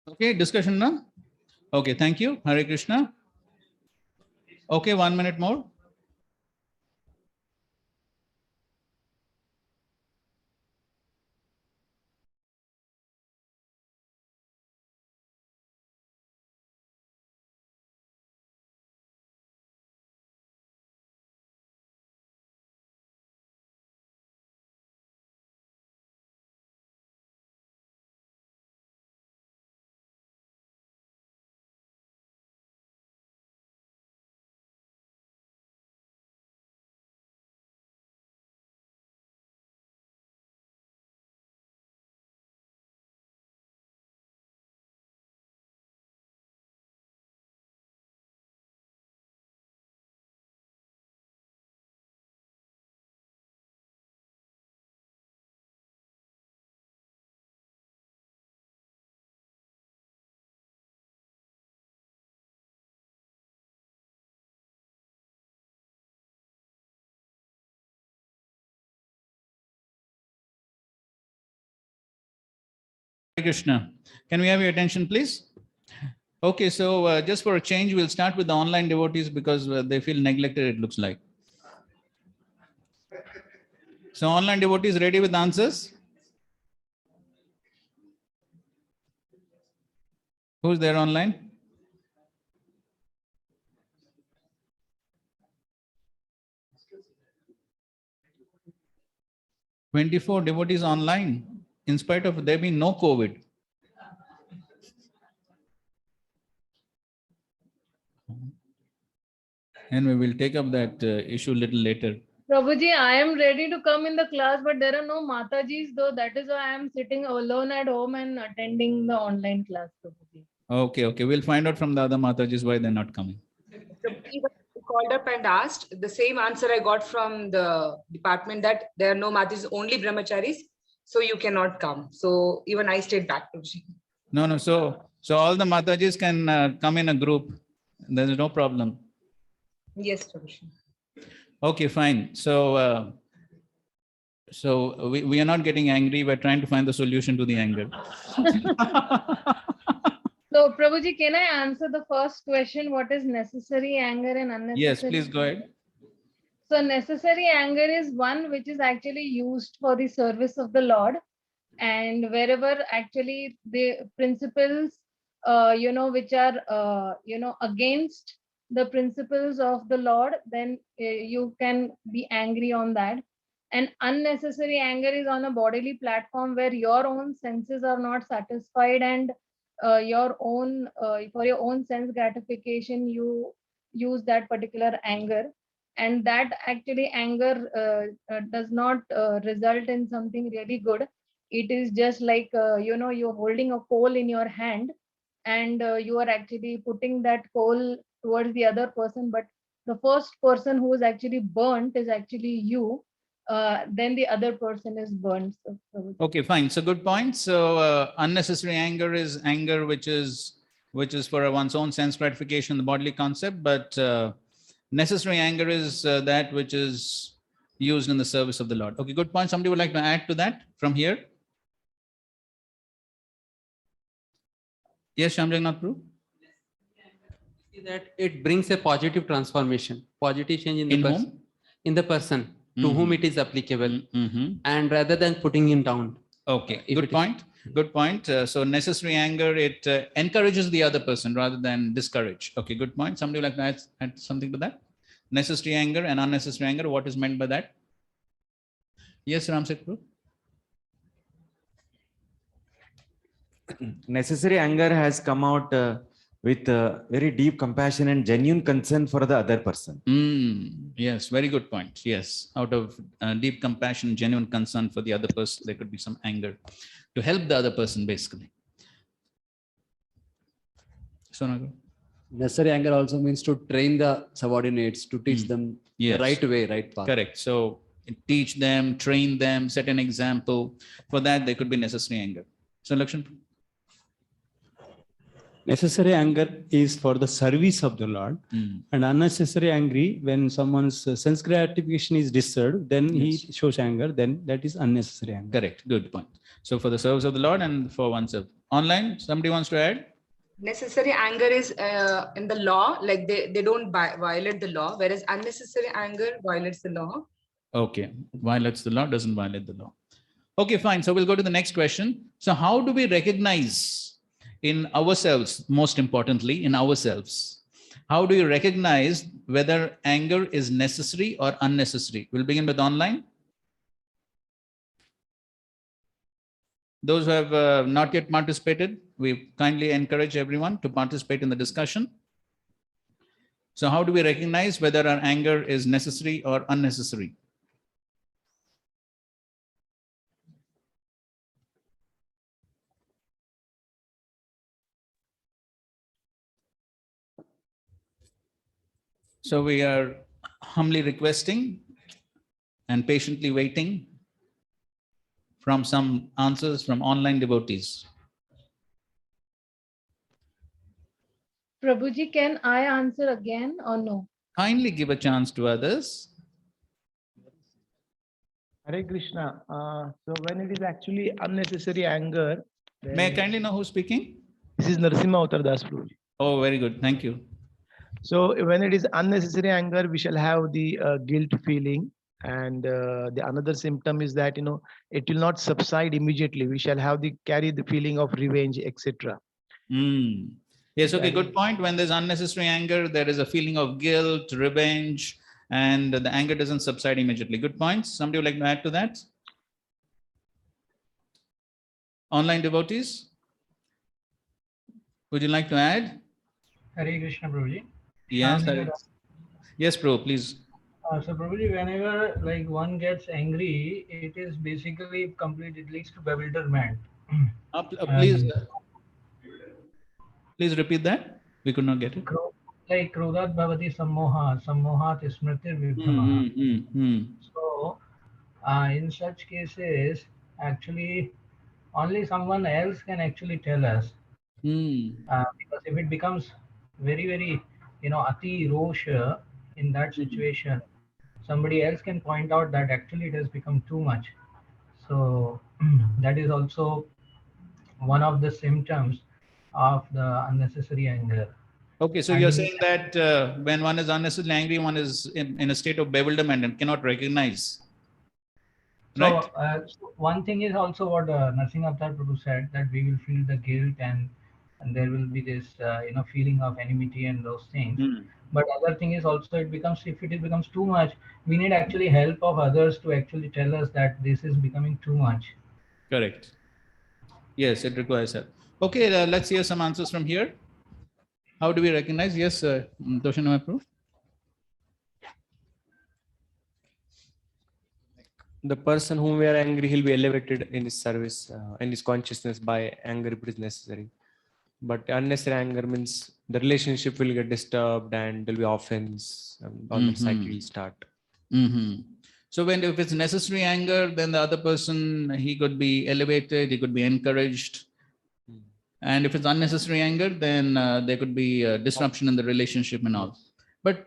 Okay, discussion now. Okay, thank you. Hare Krishna. Okay, 1 minute more. Hare Krishna. Can we have your attention, please? Okay, so just for a change, we'll start with the online devotees because they feel neglected, it looks like. So online devotees ready with answers? Who's there online? "24 devotees online, in spite of there being no COVID." And we will take up that issue a little later. Prabhuji, I am ready to come in the class, but there are no Matajis though. That is why I am sitting alone at home and attending the online class, Prabhuji. Okay, we'll find out from the other Matajis why they're not coming. Prabhuji, when I called up and asked, the same answer I got from the department that there are no Matajis, only brahmacharis, so you cannot come. So even I stayed back, Prabhuji. No, so all the Matajis can come in a group. There's no problem. Yes, Prabhuji. Okay, fine. So we are not getting angry. We're trying to find the solution to the anger. So, Prabhuji, can I answer the first question? What is necessary anger and unnecessary? Yes, please go ahead. So, necessary anger is one which is actually used for the service of the Lord. and wherever actually the principles which are against the principles of the Lord, then you can be angry on that. And unnecessary anger is on a bodily platform where your own senses are not satisfied, and your own for your own sense gratification you use that particular anger, and that actually anger does not result in something really good. It is just like you're holding a coal in your hand, and you are actually putting that coal towards the other person, but the first person who is actually burnt is actually you. Then the other person is burnt. Okay, fine. So good point. So unnecessary anger is anger which is for one's own sense gratification, the bodily concept, but necessary anger is that which is used in the service of the Lord. Okay, good point. Somebody would like to add to that from here? Yes, Shyam Jagannath Prabhu? See that it brings a positive transformation, positive change in the In person, whom? in the person to whom it is applicable, and rather than putting him down. Okay, If good it is- point. Good point. So necessary anger, it encourages the other person rather than discourage. Okay, good point. Somebody would like to add something to that? Necessary anger and unnecessary anger, what is meant by that? Yes, Ram Prabhu? Necessary anger has come out with very deep compassion and genuine concern for the other person. Yes, very good point. Yes, out of deep compassion, genuine concern for the other person, there could be some anger to help the other person, basically. Sonagar? Necessary anger also means to train the subordinates, to teach them Yes. the right way, right path. Correct. So teach them, train them, set an example. For that, there could be necessary anger. So, Lakshan? Necessary anger is for the service of the Lord, and unnecessary angry when someone's sense gratification is disturbed, then he shows anger, then that is unnecessary anger. Correct. Good point. So for the service of the Lord and for oneself. Online, somebody wants to add? Necessary anger is in the law, like they don't violate the law, whereas unnecessary anger violates the law. Okay. Violates the law, doesn't violate the law. Okay, fine. So we'll go to the next question. So how do we recognize in ourselves, most importantly, in ourselves, how do you recognize whether anger is necessary or unnecessary? We'll begin with online. Those who have not yet participated, we kindly encourage everyone to participate in the discussion. So how do we recognize whether our anger is necessary or unnecessary? So we are humbly requesting and patiently waiting from some answers from online devotees. Prabhuji, can I answer again or no? Kindly give a chance to others. Hare Krishna. So when it is actually unnecessary anger, May I kindly know who's speaking? This is Narasimha Avatar Das Prabhuji. Oh, very good. Thank you. So when it is unnecessary anger, we shall have the guilt feeling, and the another symptom is that it will not subside immediately. We shall have the carry the feeling of revenge, etc. Yes, okay, good point. When there's unnecessary anger, there is a feeling of guilt, revenge, and the anger doesn't subside immediately. Good points. Somebody would like to add to that? Online devotees, would you like to add? Hare Krishna, Prabhuji. Yes, yes, Prabhu, please. So Prabhuji, whenever like one gets angry, it is basically complete. It leads to bewilderment. Please repeat that. We could not get it. Like krodhat bhavati sammoha, sammohat smritir vibhamaha. So in such cases, actually, only someone else can actually tell us. Because if it becomes very, ati rosha in that situation, somebody else can point out that actually it has become too much. So that is also one of the symptoms of the unnecessary anger. Okay, so you're saying that when one is unnecessarily angry, one is in a state of bewilderment and cannot recognize. So, right? so one thing is also what Narsingh Avatar Prabhu said, that we will feel the guilt and there will be this feeling of enmity and those things. But other thing is also it becomes, if it becomes too much, we need actually help of others to actually tell us that this is becoming too much. Correct. Yes, it requires help. Okay, let's hear some answers from here. How do we recognize? Yes, Toshinama Prabhu. The person whom we are angry, he'll be elevated in his service, in his consciousness by anger if it is necessary. But unnecessary anger means the relationship will get disturbed and there'll be offense, all that cycle will start. So if it's necessary anger, then the other person, he could be elevated, he could be encouraged. And if it's unnecessary anger, then there could be disruption in the relationship and all. But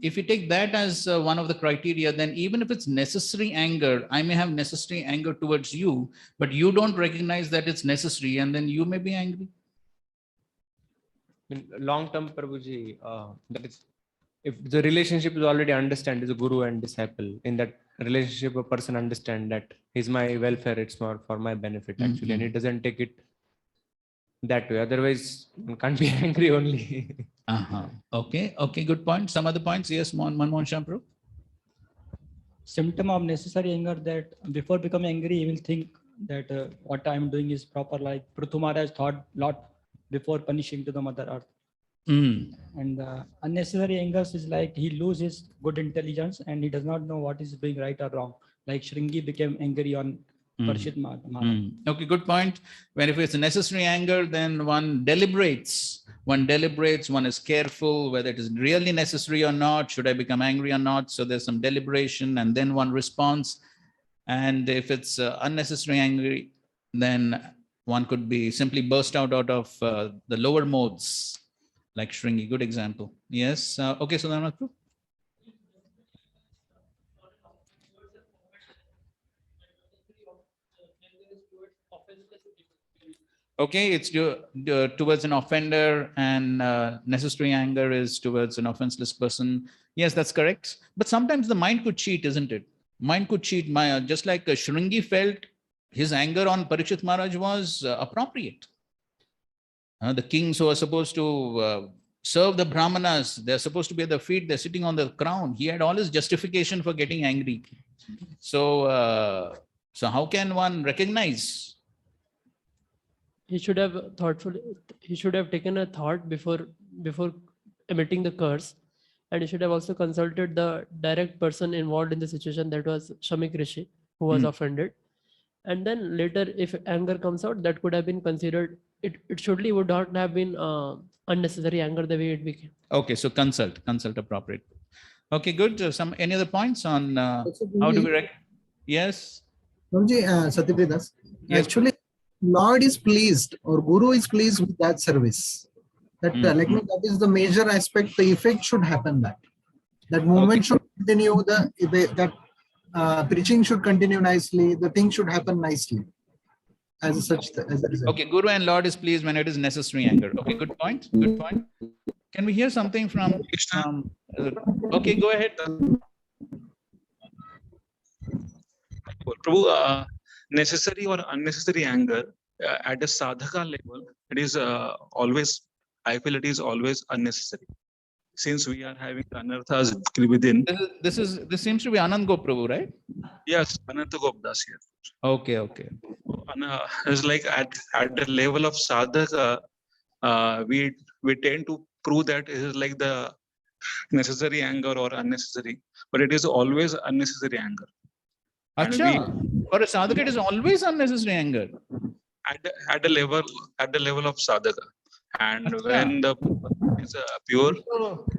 if you take that as one of the criteria, then even if it's necessary anger, I may have necessary anger towards you, but you don't recognize that it's necessary, and then you may be angry. In long term, Prabhuji, that is, if the relationship is already understand is a guru and disciple, in that relationship, a person understand that is my welfare, it's more for my benefit actually, and it doesn't take it that way. Otherwise, one can't be angry only. Okay, good point. Some other points? Yes, Manmohan Shampro. Symptom of necessary anger, that before becoming angry, he will think that what I am doing is proper. Like Prithu Maharaj thought a lot before punishing to the Mother Earth. And unnecessary anger is like he loses good intelligence and he does not know what is doing right or wrong. Like Shringi became angry on Parshit Maharaj. Okay, good point. When if it's necessary anger, then one deliberates, one is careful whether it is really necessary or not, should I become angry or not? So there's some deliberation and then one responds. And if it's unnecessary angry, then one could be simply burst out of the lower modes, like Shringi. Good example. Yes. Okay, so then okay, it's towards an offender, and necessary anger is towards an offenseless person. Yes, that's correct. But sometimes the mind could cheat, isn't it? Mind could cheat. Just like Shringi felt his anger on Parikshit Maharaj was appropriate. The kings who are supposed to serve the Brahmanas, they're supposed to be at the feet, they're sitting on the crown. He had all his justification for getting angry. So, so how can one recognize? He should have taken a thought before emitting the curse, and he should have also consulted the direct person involved in the situation, that was Shamik Rishi, who was offended. And then later, if anger comes out, that could have been considered, it surely would not have been unnecessary anger the way it became. Okay, so consult appropriate. Okay, good. Any other points on how do we Yes. Satyapridas, actually, Lord is pleased or Guru is pleased with that service. That that is the major aspect. The effect should happen. That movement should continue. That preaching should continue nicely. The thing should happen nicely. As a result. Okay, Guru and Lord is pleased when it is necessary anger. Okay, good point. Good point. Can we hear something from okay, go ahead. Prabhu, necessary or unnecessary anger at the sadhaka level, it is always, I feel it is always unnecessary. Since we are having anarthas within. This seems to be Anand Goprabhu, right? Yes, Ananta Gopdas here. Okay. It's like at the level of sadhaka, we tend to prove that it is like the necessary anger or unnecessary, but it is always unnecessary anger. Acha, for a sadhaka, it is always unnecessary anger. At the level of sadhaka, and when the is pure.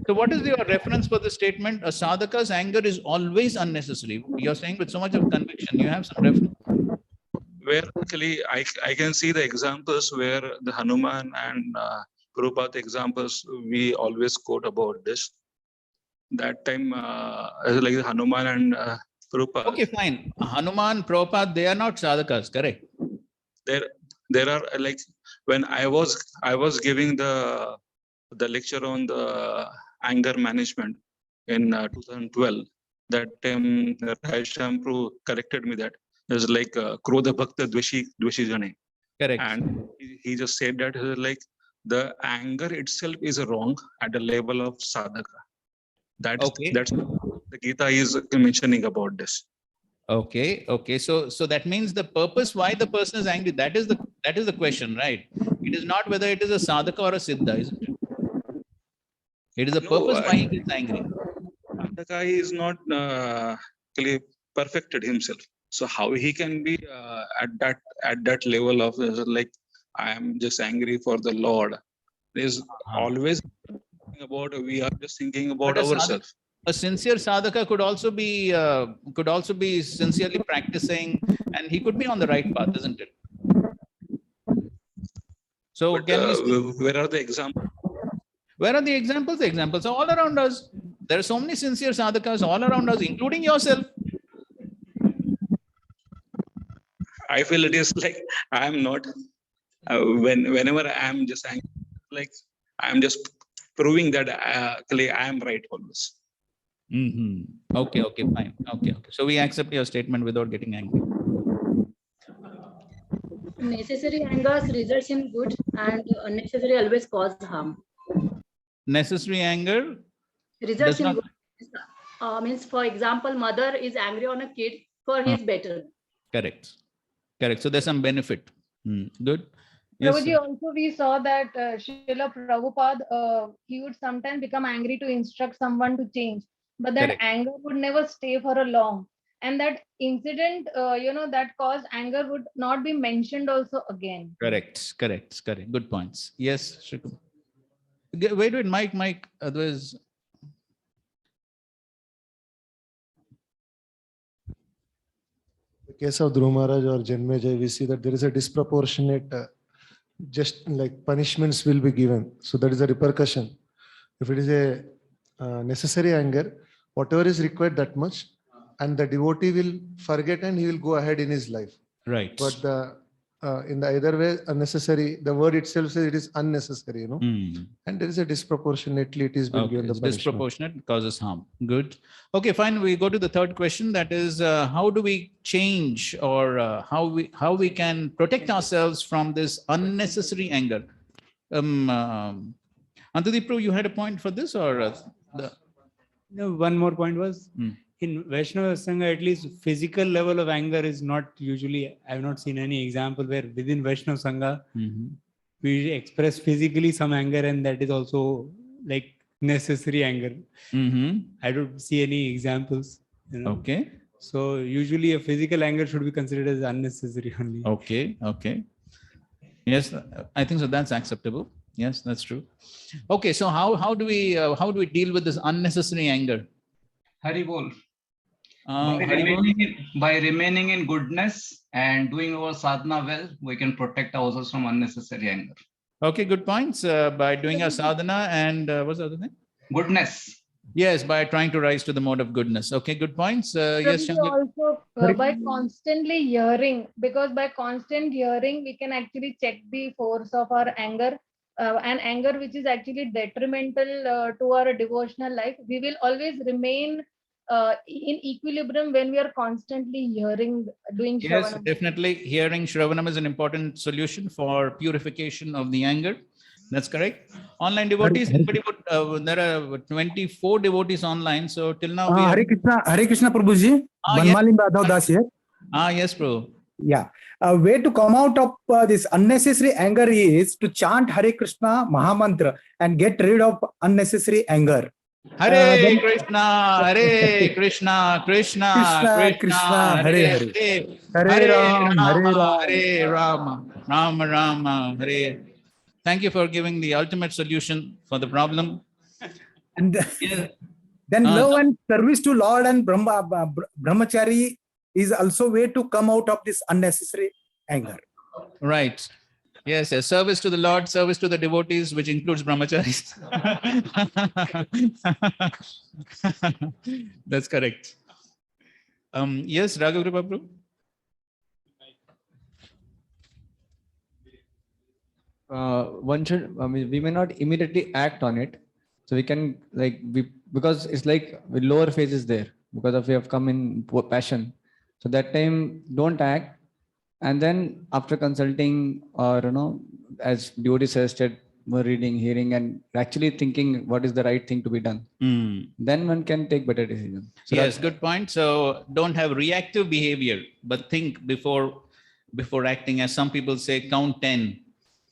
So what is your reference for the statement? A sadhaka's anger is always unnecessary. You're saying with so much of conviction. You have some reference. Where actually I can see the examples where the Hanuman and Prabhupada examples we always quote about this. That time, like the Hanuman and Prabhupada. Okay, fine. Hanuman, Prabhupada, they are not sadhakas, correct? There are like when I was giving the lecture on the anger management in 2012. That time Rai Shampoo corrected me that there's like Krodha Bhakta Dveshi Jane. Correct. And he just said that like the anger itself is wrong at the level of sadhaka. That's the Gita is mentioning about this. Okay. So that means the purpose why the person is angry, that is the question, right? It is not whether it is a sadhaka or a siddha, isn't it? It is the purpose why he gets angry. Sadhaka is not really perfected himself. So how he can be at that level of like I am just angry for the Lord? There's always about we are just thinking about But ourselves. a sincere sadhaka could also be sincerely practicing, and he could be on the right path, isn't it? So But, can we see, where are the examples? where are the examples? The examples are all around us. There are so many sincere sadhakas all around us, including yourself. I feel it is like I am not. Whenever I am just angry, like I am just proving that actually I am right always. Okay, fine. Okay. So we accept your statement without getting angry. Necessary anger results in good, and unnecessary always cause harm. Necessary anger Results does in not. good. Means, for example, mother is angry on a kid for his better. Correct. So there's some benefit. Good. Yes, Prabhuji, also we saw that Srila Prabhupada, he would sometimes become angry to instruct someone to change, but that Correct. anger would never stay for a long. And that incident, that caused anger would not be mentioned also again. Correct. Good points. Yes, Shrikum. Wait, Mike. Otherwise, the case of Dhruva Maharaj or Janmejay, we see that there is a disproportionate, just like punishments will be given. So that is a repercussion. If it is a necessary anger, whatever is required that much, and the devotee will forget and he will go ahead in his life. Right. But in the either way, unnecessary, the word itself says it is unnecessary, and there is a disproportionately it is being given the it's punishment. disproportionate, causes harm. Good. Okay, fine. We go to the third question. That is, how do we change, or how we can protect ourselves from this unnecessary anger? Antadipro, you had a point for this, or No, one more point was in Vaishnava Sangha, at least physical level of anger is not usually, I have not seen any example where within Vaishnava Sangha, we express physically some anger, and that is also like necessary anger. I don't see any examples. Okay. So usually a physical anger should be considered as unnecessary only. Okay. Yes, I think so. That's acceptable. Yes, that's true. Okay, so how do we deal with this unnecessary anger? Hari Bol. Hari By remaining in goodness and doing our sadhana well, we can protect ourselves from unnecessary anger. Okay, good points. By doing our sadhana and what's the other thing? Goodness. Yes, by trying to rise to the mode of goodness. Okay, good points. Yes, Prabhuji, Shangar. also by constantly hearing, because by constant hearing, we can actually check the force of our anger, and anger which is actually detrimental to our devotional life. We will always remain in equilibrium when we are constantly hearing, doing Yes, Shravanam. definitely. Hearing Shravanam is an important solution for purification of the anger. That's correct. Online devotees, there are 24 devotees online. So till now, we Hare Krishna, Prabhuji. Banmali Madhav Das here. Yes, bro. Yeah. A way to come out of this unnecessary anger is to chant Hare Krishna Mahamantra and get rid of unnecessary anger. Hare Krishna, Hare Krishna, Krishna Krishna, Hare Hare, Hare Rama, Hare Rama, Rama Rama, Hare. Thank you for giving the ultimate solution for the problem. And then love and service to Lord and Brahmachari is also way to come out of this unnecessary anger. Right. Yes. Service to the Lord, service to the devotees, which includes brahmacharis. That's correct. Yes, Raghava Prabhu. One should, we may not immediately act on it. So we can because it's like with lower phases there. because of you have come in passion. So that time, don't act. And then after consulting or, as devotee suggested, more reading, hearing, and actually thinking what is the right thing to be done. Then one can take better decisions. So Yes, good point. So don't have reactive behavior, but think before acting. As some people say, count 10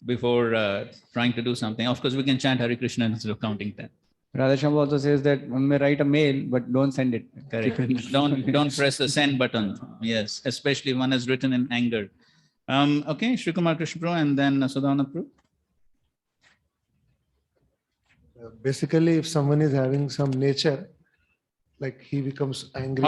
before trying to do something. Of course, we can chant Hare Krishna instead of counting 10. Radhasham also says that one may write a mail, but don't send it. Correct. Don't press the send button. Yes, especially one is written in anger. Okay, Shri Kumar Krishna Prabhu and then Sudhana Prabhu. Basically, if someone is having some nature, like he becomes angry,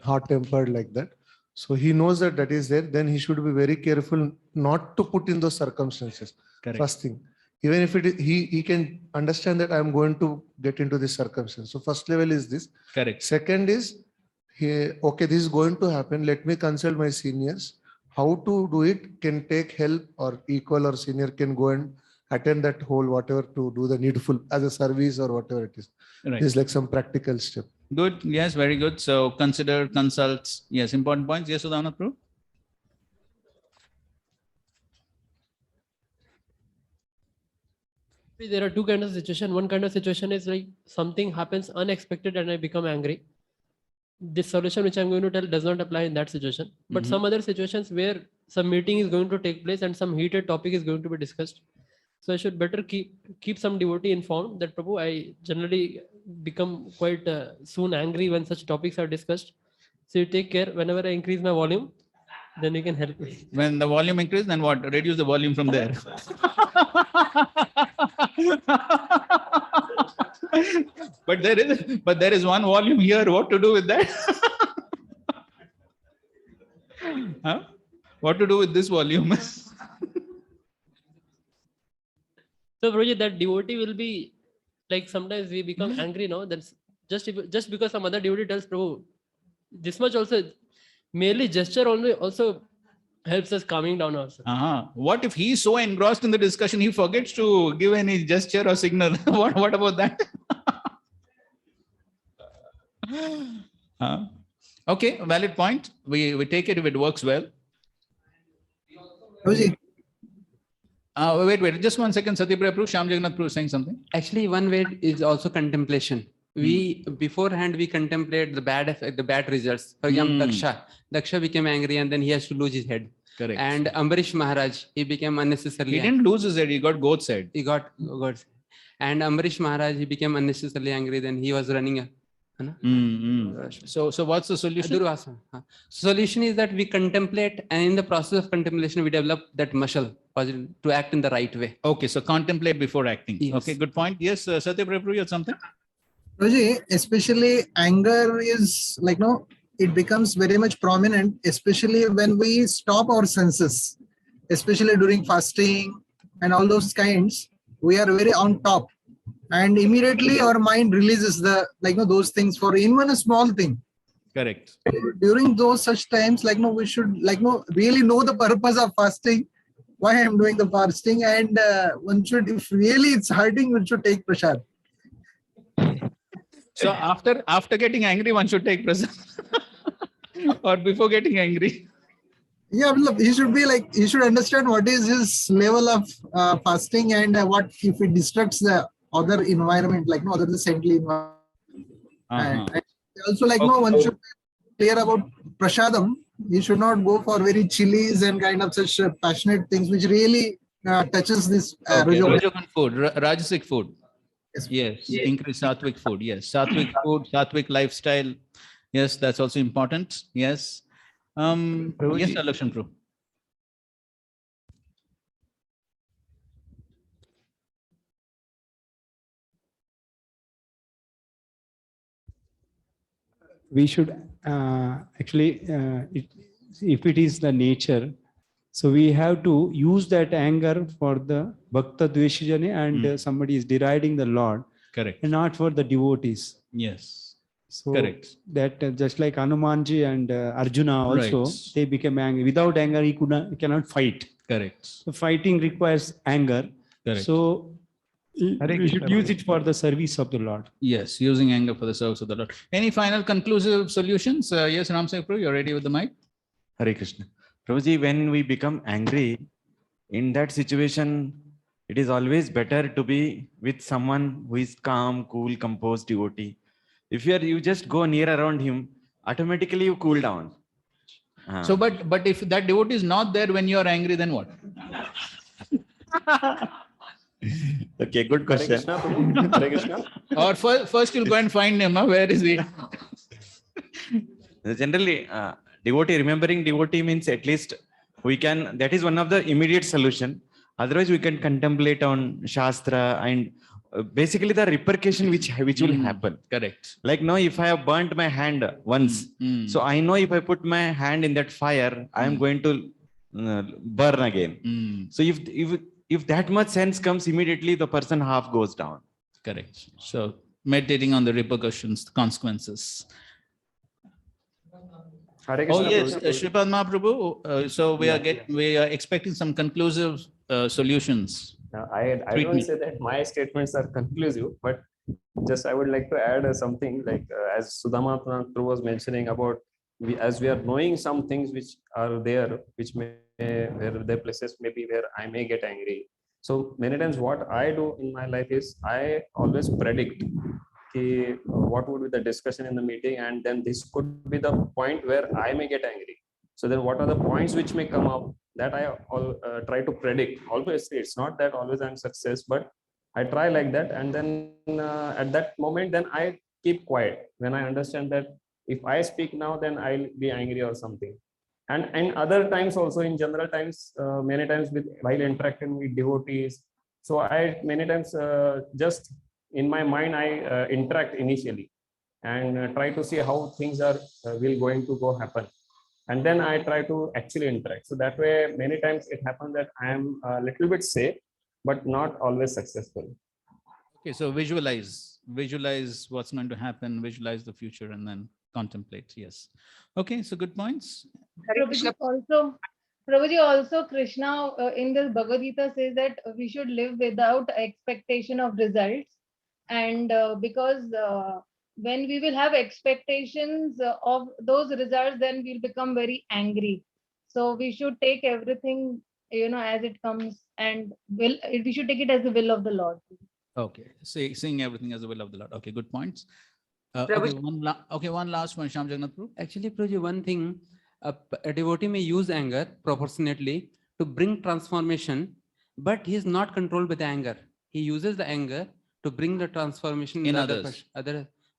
hot-tempered like that. So he knows that that is there. Then he should be very careful not to put in those circumstances. Correct. First thing, even if it is, he can understand that I am going to get into this circumstance. So first level is this. Correct. Second is, okay, this is going to happen. Let me consult my seniors. How to do it can take help, or equal or senior can go and attend that whole whatever to do the needful as a service or whatever it is. Right. It's like some practical step. Good. Yes, very good. So consider, consult. Yes, important points. Yes, Sudhana Prabhu. There are two kinds of situation. One kind of situation is like something happens unexpected and I become angry. This solution which I'm going to tell does not apply in that situation. But some other situations where some meeting is going to take place and some heated topic is going to be discussed. So I should better keep some devotee informed that Prabhu, I generally become quite soon angry when such topics are discussed. So you take care. Whenever I increase my volume, then you can help me. When the volume increases, then what? Reduce the volume from there. But there is one volume here. What to do with that? Huh? What to do with this volume? So Prabhuji, that devotee will be like sometimes we become angry, no? That's just because some other devotee tells Prabhu, this much also, merely gesture only also helps us calming down ourselves. What if he's so engrossed in the discussion, he forgets to give any gesture or signal? What about that? Okay, valid point. We take it if it works well. Wait, just 1 second. Satyapriya Prabhu, Shyam Jagannath Prabhu saying something. Actually, one way is also contemplation. We beforehand we contemplate the bad effect, the bad results. For example, Daksha became angry and then he has to lose his head. Correct. And Ambarish Maharaj, he became unnecessarily. He didn't lose his head. He got goat's head. He got goat's head. And Ambarish Maharaj, he became unnecessarily angry. Then he was running a. So what's the solution? Durvasa. Solution is that we contemplate, and in the process of contemplation, we develop that muscle to act in the right way. Okay, so contemplate before acting. Yes. Okay, good point. Yes, Satyapriya Prabhu, you had something? Roji, especially anger is like, it becomes very much prominent, especially when we stop our senses, especially during fasting and all those kinds. We are very on top, and immediately our mind releases those things for even a small thing. Correct. During those such times, we should really know the purpose of fasting, why I'm doing the fasting, and one should, if really it's hurting, one should take prasad. So after getting angry, one should take prasad, or before getting angry. Yeah, he should be he should understand what is his level of fasting, and what if it disturbs the other environment, other the saintly environment. And also, one should be clear about prasadam. He should not go for very chilies and kind of such passionate things, which really touches this Rajogun food, Rajasic food. Yes, increase sattvic food. Yes, sattvic food, sattvic lifestyle. Yes, that's also important. Yes. Yes, Lakshan Prabhu. We should actually, if it is the nature, so we have to use that anger for the Bhakta Dveshijane and somebody is deriding the Lord. Correct. And not for the devotees. Yes. So correct. That just like Hanumanji and Arjuna also, they became angry. Without anger, he cannot fight. Correct. So fighting requires anger. Correct. So We should use it for the service of the Lord. Yes, using anger for the service of the Lord. Any final conclusive solutions? Yes, Ram Singh Prabhu, you're ready with the mic? Hare Krishna. Prabhuji, when we become angry, in that situation, it is always better to be with someone who is calm, cool, composed devotee. If you just go near around him, automatically you cool down. So, but if that devotee is not there when you are angry, then what? Okay, good question. Hare Krishna. Or first you'll go and find him. Where is he? Generally, remembering devotee means at least we can, that is one of the immediate solution. Otherwise, we can contemplate on Shastra and basically the repercussion which will happen. Correct. Like now, if I have burnt my hand once, so I know if I put my hand in that fire, I am going to burn again. So if that much sense comes, immediately the person half goes down. Correct. So meditating on the repercussions, the consequences. Oh yes, Sripad Mahaprabhu. So we are expecting some conclusive solutions. I don't want to say that my statements are conclusive, but just I would like to add something like as Sudama Prabhu was mentioning about as we are knowing some things which are there, which may where there places maybe where I may get angry. So many times what I do in my life is I always predict what would be the discussion in the meeting, and then this could be the point where I may get angry. So then what are the points which may come up that I try to predict. Obviously, it's not that always I'm success, but I try like that. And then at that moment, then I keep quiet when I understand that if I speak now, then I'll be angry or something. And other times also in general times, many times while interacting with devotees. So I many times just in my mind, I interact initially and try to see how things are will going to go happen. And then I try to actually interact. So that way, many times it happens that I am a little bit safe, but not always successful. Okay, so visualize what's going to happen, visualize the future, and then contemplate. Yes. Okay, so good points. Prabhuji also Krishna in the Bhagavad Gita says that we should live without expectation of results, and because when we will have expectations of those results, then we'll become very angry. So we should take everything, as it comes, and we should take it as the will of the Lord. Okay, seeing everything as the will of the Lord. Okay, good points. Okay, one last one, Shyam Jagannath Prabhu. Actually, Prabhuji, one thing, a devotee may use anger proportionately to bring transformation, but he is not controlled by the anger. He uses the anger to bring the transformation in others.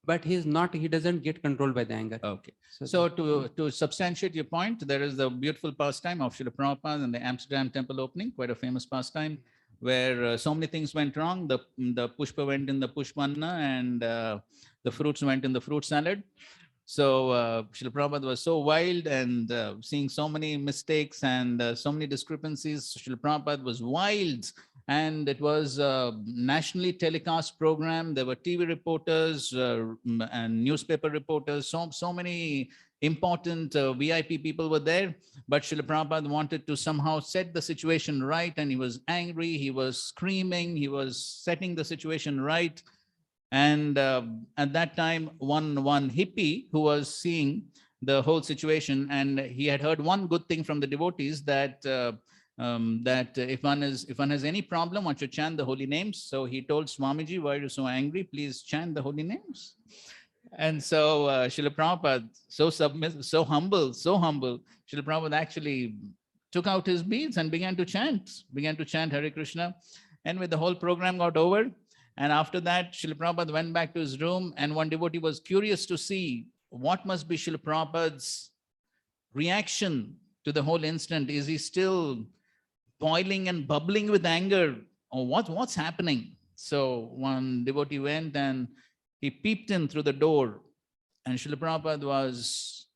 But he doesn't get controlled by the anger. Okay. So to substantiate your point, there is the beautiful pastime of Srila Prabhupada and the Amsterdam temple opening, quite a famous pastime, where so many things went wrong. The pushpa went in the pushpanna, and the fruits went in the fruit salad. So Srila Prabhupada was so wild, and seeing so many mistakes and so many discrepancies, Srila Prabhupada was wild. And it was a nationally telecast program. There were TV reporters and newspaper reporters. So many important VIP people were there. But Srila Prabhupada wanted to somehow set the situation right. And he was angry. He was screaming. He was setting the situation right. And at that time, one hippie who was seeing the whole situation, and he had heard one good thing from the devotees, that that if one has any problem, one should chant the holy names. So he told Swamiji, "Why are you so angry? Please chant the holy names." And so Srila Prabhupada, so submissive, so humble, Srila Prabhupada actually took out his beads and began to chant Hare Krishna. And with the whole program got over, and after that, Srila Prabhupada went back to his room, and one devotee was curious to see what must be Srila Prabhupada's reaction to the whole incident. Is he still boiling and bubbling with anger, or what's happening? So one devotee went and he peeped in through the door, and Srila Prabhupada was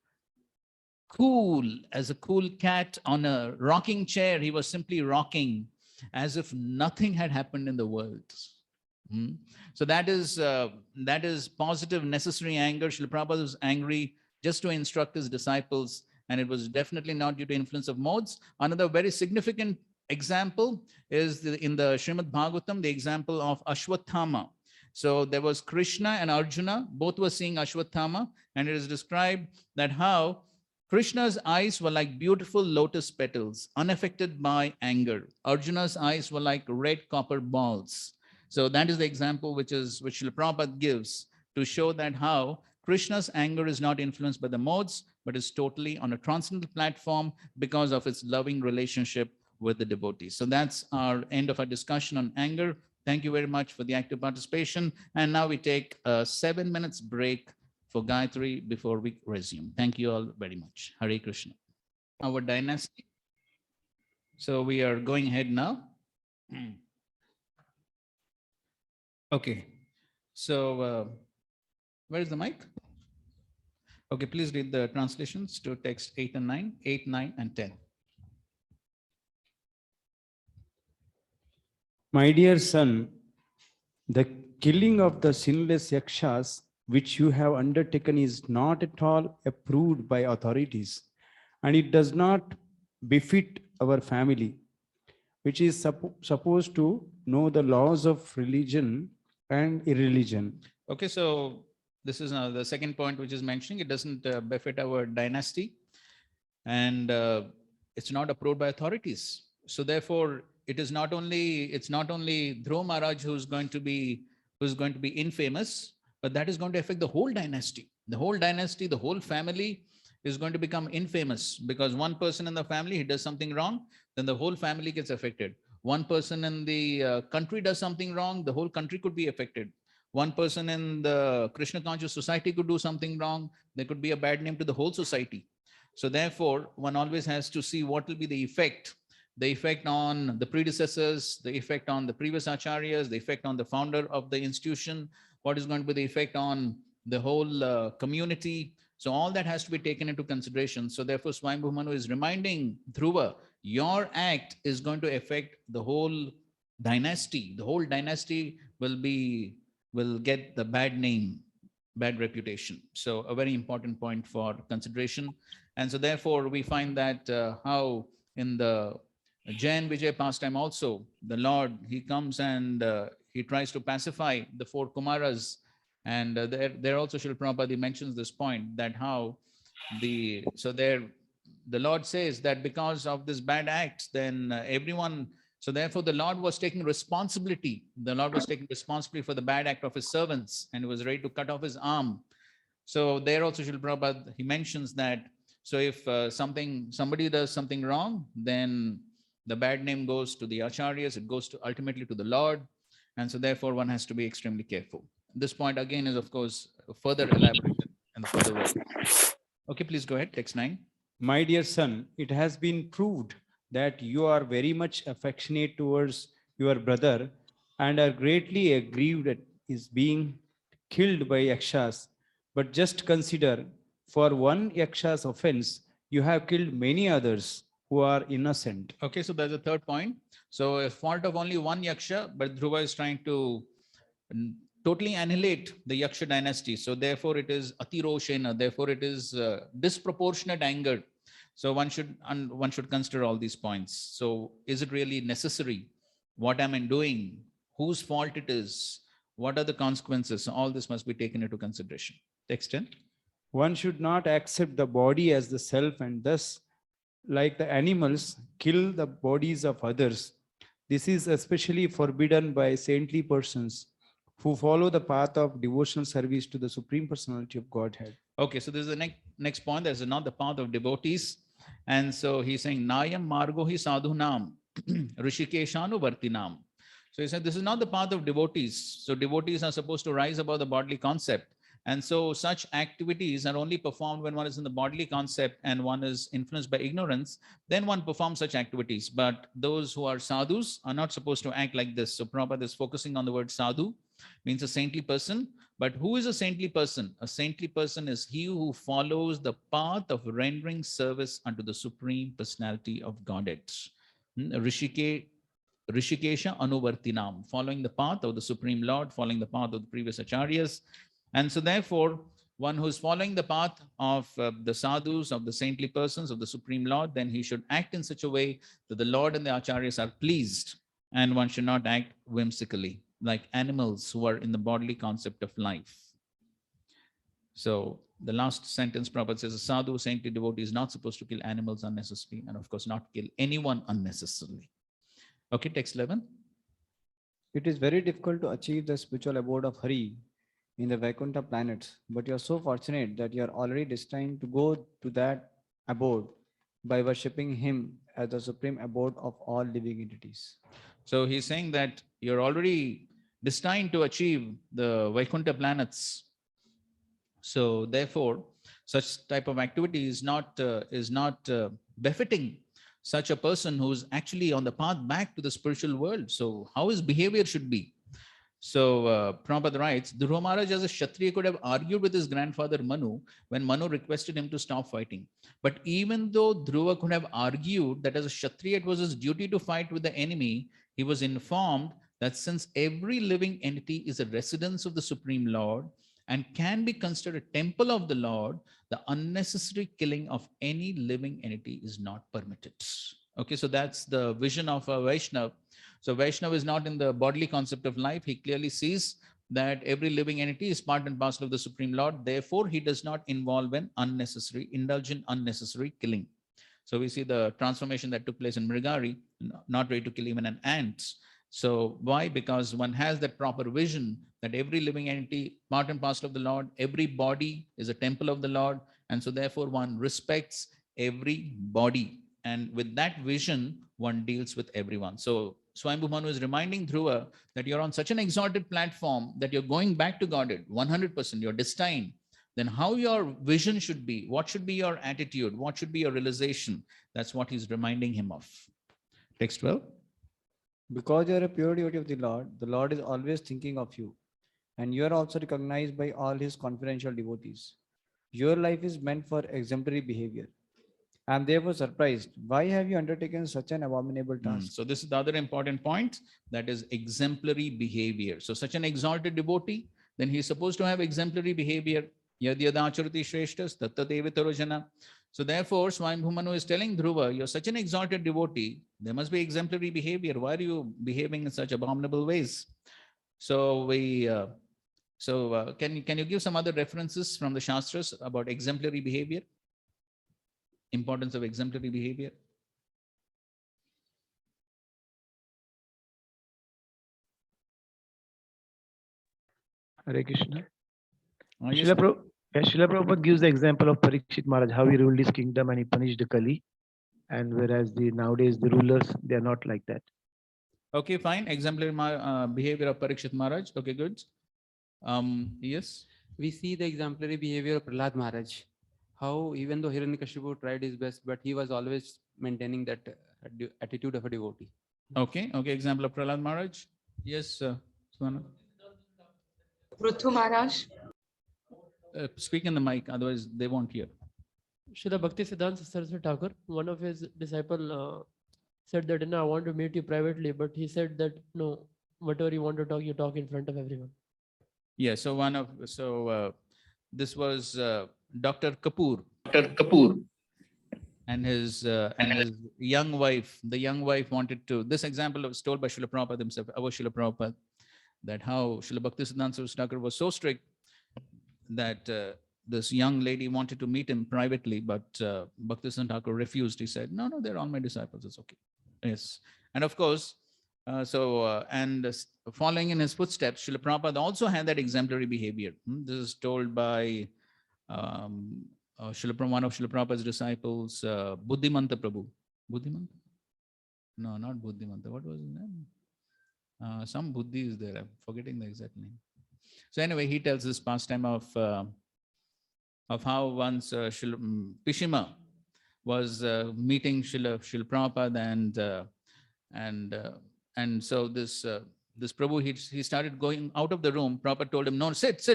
cool as a cool cat on a rocking chair. He was simply rocking as if nothing had happened in the world. So that is positive, necessary anger. Srila Prabhupada was angry just to instruct his disciples, and it was definitely not due to influence of modes. Another very significant example is in the Srimad Bhagavatam, the example of Ashwatthama. So there was Krishna and Arjuna, both were seeing Ashwatthama, and it is described that how Krishna's eyes were like beautiful lotus petals, unaffected by anger. Arjuna's eyes were like red copper balls. So that is the example which Srila Prabhupada gives to show that how Krishna's anger is not influenced by the modes, but is totally on a transcendental platform because of its loving relationship with the devotees. So that's our end of our discussion on anger. Thank you very much for the active participation. And now we take a 7 minutes break for Gayatri before we resume. Thank you all very much. Hare Krishna. Our dynasty. So we are going ahead now. Okay. So where is the mic? Okay, please read the translations to text 8 and 9, 8, 9, and 10. My dear son, the killing of the sinless yakshas which you have undertaken is not at all approved by authorities, and it does not befit our family, which is supposed to know the laws of religion and irreligion. Okay, so this is now the second point which is mentioning. It doesn't befit our dynasty, and it's not approved by authorities. So therefore, it's not only Dhruva Maharaj who's going to be infamous, but that is going to affect the whole dynasty. The whole dynasty, the whole family is going to become infamous because one person in the family, he does something wrong, then the whole family gets affected. One person in the country does something wrong, the whole country could be affected. One person in the Krishna conscious society could do something wrong, there could be a bad name to the whole society. So therefore, one always has to see what will be the effect on the predecessors, the effect on the previous acharyas, the effect on the founder of the institution, what is going to be the effect on the whole community. So all that has to be taken into consideration. So therefore, Swayambhu Manu is reminding Dhruva, your act is going to affect the whole dynasty. The whole dynasty will get the bad name, bad reputation. So a very important point for consideration. And so therefore, we find that how in the Jain Vijay pastime also, the Lord, he comes and he tries to pacify the 4 Kumaras. And there also Srila Prabhupada mentions this point that how the Lord says that because of this bad acts, then everyone, so therefore the Lord was taking responsibility. The Lord was taking responsibility for the bad act of his servants and was ready to cut off his arm. So there also Srila Prabhupada, he mentions that, so if somebody does something wrong, then the bad name goes to the acharyas, it goes ultimately to the Lord. And so therefore one has to be extremely careful. This point again is of course further elaborated and further work. Okay, please go ahead, text 9. My dear son, it has been proved that you are very much affectionate towards your brother and are greatly aggrieved at his being killed by yakshas. But just consider, for one yaksha's offense, you have killed many others who are innocent. Okay, so there's a third point. So a fault of only one yaksha, but Dhruva is trying to totally annihilate the yaksha dynasty. So therefore it is atiroshena, therefore it is disproportionate anger. So one should consider all these points. So is it really necessary? What am I doing? Whose fault it is? What are the consequences? So all this must be taken into consideration. Text 10. One should not accept the body as the self and thus, like the animals, kill the bodies of others. This is especially forbidden by saintly persons who follow the path of devotional service to the Supreme Personality of Godhead. Okay, so this is the next point. This is not the path of devotees. And so he's saying, Nayam Margo hi sadhunam, Rishikeshanu Vartinam. So he said, this is not the path of devotees. So devotees are supposed to rise above the bodily concept. And so such activities are only performed when one is in the bodily concept and one is influenced by ignorance, then one performs such activities. But those who are sadhus are not supposed to act like this. So Prabhupada is focusing on the word sadhu, means a saintly person. But who is a saintly person? A saintly person is he who follows the path of rendering service unto the Supreme Personality of Godhead. Rishikesha Anuvartinam, following the path of the Supreme Lord, following the path of the previous acharyas. And so therefore, one who is following the path of the sadhus, of the saintly persons, of the Supreme Lord, then he should act in such a way that the Lord and the acharyas are pleased, and one should not act whimsically like animals who are in the bodily concept of life. So the last sentence, Prabhupada says, a sadhu, saintly devotee is not supposed to kill animals unnecessarily, and of course not kill anyone unnecessarily. Okay, text 11. It is very difficult to achieve the spiritual abode of Hari in the Vaikuntha planets, but you are so fortunate that you are already destined to go to that abode by worshipping him as the supreme abode of all living entities. So he's saying that you're already destined to achieve the Vaikuntha planets. So therefore, such type of activity is not befitting such a person who's actually on the path back to the spiritual world. So how his behavior should be. So Prabhupada writes, Dhruva Maharaj as a Kshatriya could have argued with his grandfather Manu when Manu requested him to stop fighting. But even though Dhruva could have argued that as a Kshatriya it was his duty to fight with the enemy, he was informed that since every living entity is a residence of the Supreme Lord and can be considered a temple of the Lord, the unnecessary killing of any living entity is not permitted. Okay, so that's the vision of a Vaishnava. So Vaishnava is not in the bodily concept of life. He clearly sees that every living entity is part and parcel of the Supreme Lord. Therefore, he does not indulge in unnecessary killing. So we see the transformation that took place in Mrigari, not ready to kill even an ant. So why? Because one has that proper vision that every living entity, part and parcel of the Lord, every body is a temple of the Lord. And so therefore one respects every body. And with that vision, one deals with everyone. So Swayambhu Manu is reminding Dhruva that you're on such an exalted platform that you're going back to Godhead 100%, you're destined. Then how your vision should be, what should be your attitude, what should be your realization, that's what he's reminding him of. Text 12. Because you are a pure devotee of the Lord is always thinking of you, and you are also recognized by all his confidential devotees. Your life is meant for exemplary behavior. I am therefore surprised. Why have you undertaken such an abominable task? So this is the other important point, that is exemplary behavior. So such an exalted devotee, then he is supposed to have exemplary behavior. Yad yadacharati shreshtas tattadevataro jana. So therefore, Swayambhu Manu is telling Dhruva, you're such an exalted devotee, there must be exemplary behavior. Why are you behaving in such abominable ways? So can you give some other references from the Shastras about exemplary behavior? Importance of exemplary behavior? Hare Krishna. Yes, Srila Prabhupada gives the example of Parikshit Maharaj, how he ruled his kingdom and he punished the Kali. And whereas nowadays the rulers, they are not like that. Okay, fine. Exemplary behavior of Parikshit Maharaj. Okay, good. Yes. We see the exemplary behavior of Prahlad Maharaj. How even though Hiranyakashipu tried his best, but he was always maintaining that attitude of a devotee. Okay, example of Prahlad Maharaj. Yes, Swana. Pruthu Maharaj. Speak in the mic, otherwise they won't hear. Srila Bhaktisiddhanta Saraswati Thakur, one of his disciple said that, I want to meet you privately, but he said that, no, whatever you want to talk, you talk in front of everyone. Yeah, so this was Dr. Kapoor. And his young wife, the young wife wanted to, this example was told by Srila Prabhupada himself, our Srila Prabhupada, that how Srila Bhaktisiddhanta Saraswati Thakur was so strict that this young lady wanted to meet him privately, but Bhaktisiddhanta Thakur refused. He said, no, they're all my disciples, it's okay. Yes. And of course, following in his footsteps, Srila Prabhupada also had that exemplary behavior. This is told by one of Srila Prabhupada's disciples, Buddhimanta Prabhu. Buddhimanta? No, not Buddhimanta. What was his name? Some Buddhi is there. I'm forgetting the exact name. So anyway, he tells this pastime of how once Pishima was meeting Srila Prabhupada, and so this Prabhu, he started going out of the room. Prabhupada told him, no, sit.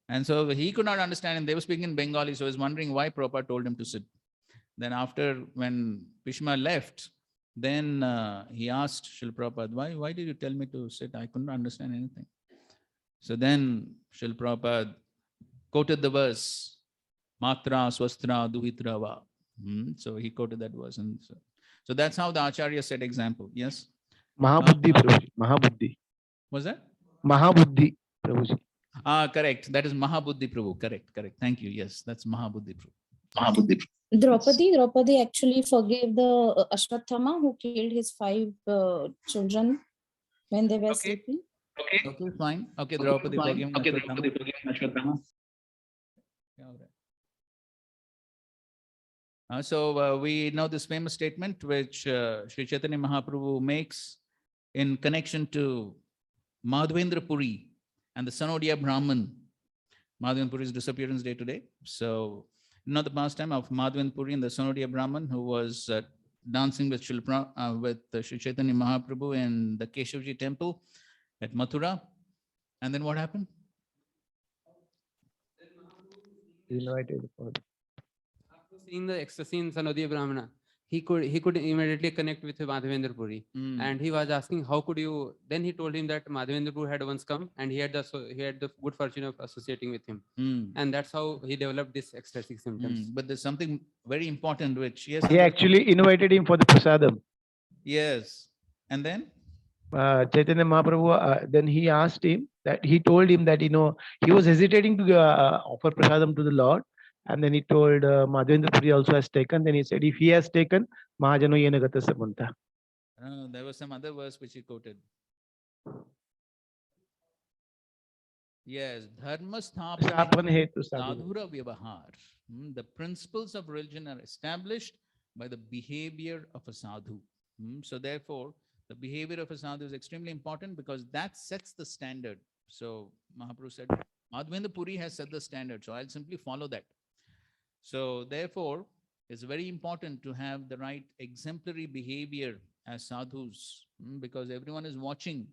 And so he could not understand, and they were speaking in Bengali, so he was wondering why Prabhupada told him to sit. Then after, when Pishma left, then he asked Srila Prabhupada, why did you tell me to sit? I couldn't understand anything. So then Srila Prabhupada quoted the verse, Matra Swastra Duhitra Va. So he quoted that verse. And so that's how the Acharya set example. Yes? Mahabuddhi, Prabhuji. Mahabuddhi. Was that? Mahabuddhi, Prabhuji. Correct. That is Mahabuddhi Prabhu. Correct. Thank you. Yes, that's Mahabuddhi Prabhu. Draupadi actually forgave the Ashwathama who killed his 5 children when they were sleeping. Okay, fine. Okay, Draupadi forgiving Ashwathama. So we know this famous statement which Sri Chaitanya Mahaprabhu makes in connection to Madhavendra Puri and the Sanodia Brahman. Madhavendra Puri's disappearance day today. So, not the pastime of Madhavendra Puri and the Sanodia Brahman who was dancing with Sri Chaitanya Mahaprabhu in the Keshavji temple at Mathura. And then what happened? Invited for Seeing the ecstasy in Sanodya Brahmana, he could immediately connect with Madhavendra Puri. And he was asking, how could you? Then he told him that Madhavendra Puri had once come and he had the good fortune of associating with him. And that's how he developed these ecstatic symptoms. But there's something very important which, yes. He actually invited him for the prasadam. Yes. And then? Chaitanya Mahaprabhu, then he asked him that, he told him that, he was hesitating to offer prasadam to the Lord. And then he told Madhavendra Puri also has taken. Then he said, if he has taken, Mahajano yena gata samanta. There was some other verse which he quoted. Yes, dharma sthapane hetu sadhura vyavahar. The principles of religion are established by the behavior of a sadhu. So therefore, the behavior of a sadhu is extremely important because that sets the standard. So Mahaprabhu said, Madhavendra Puri has set the standard, so I'll simply follow that. So therefore, it's very important to have the right exemplary behavior as sadhus, because everyone is watching.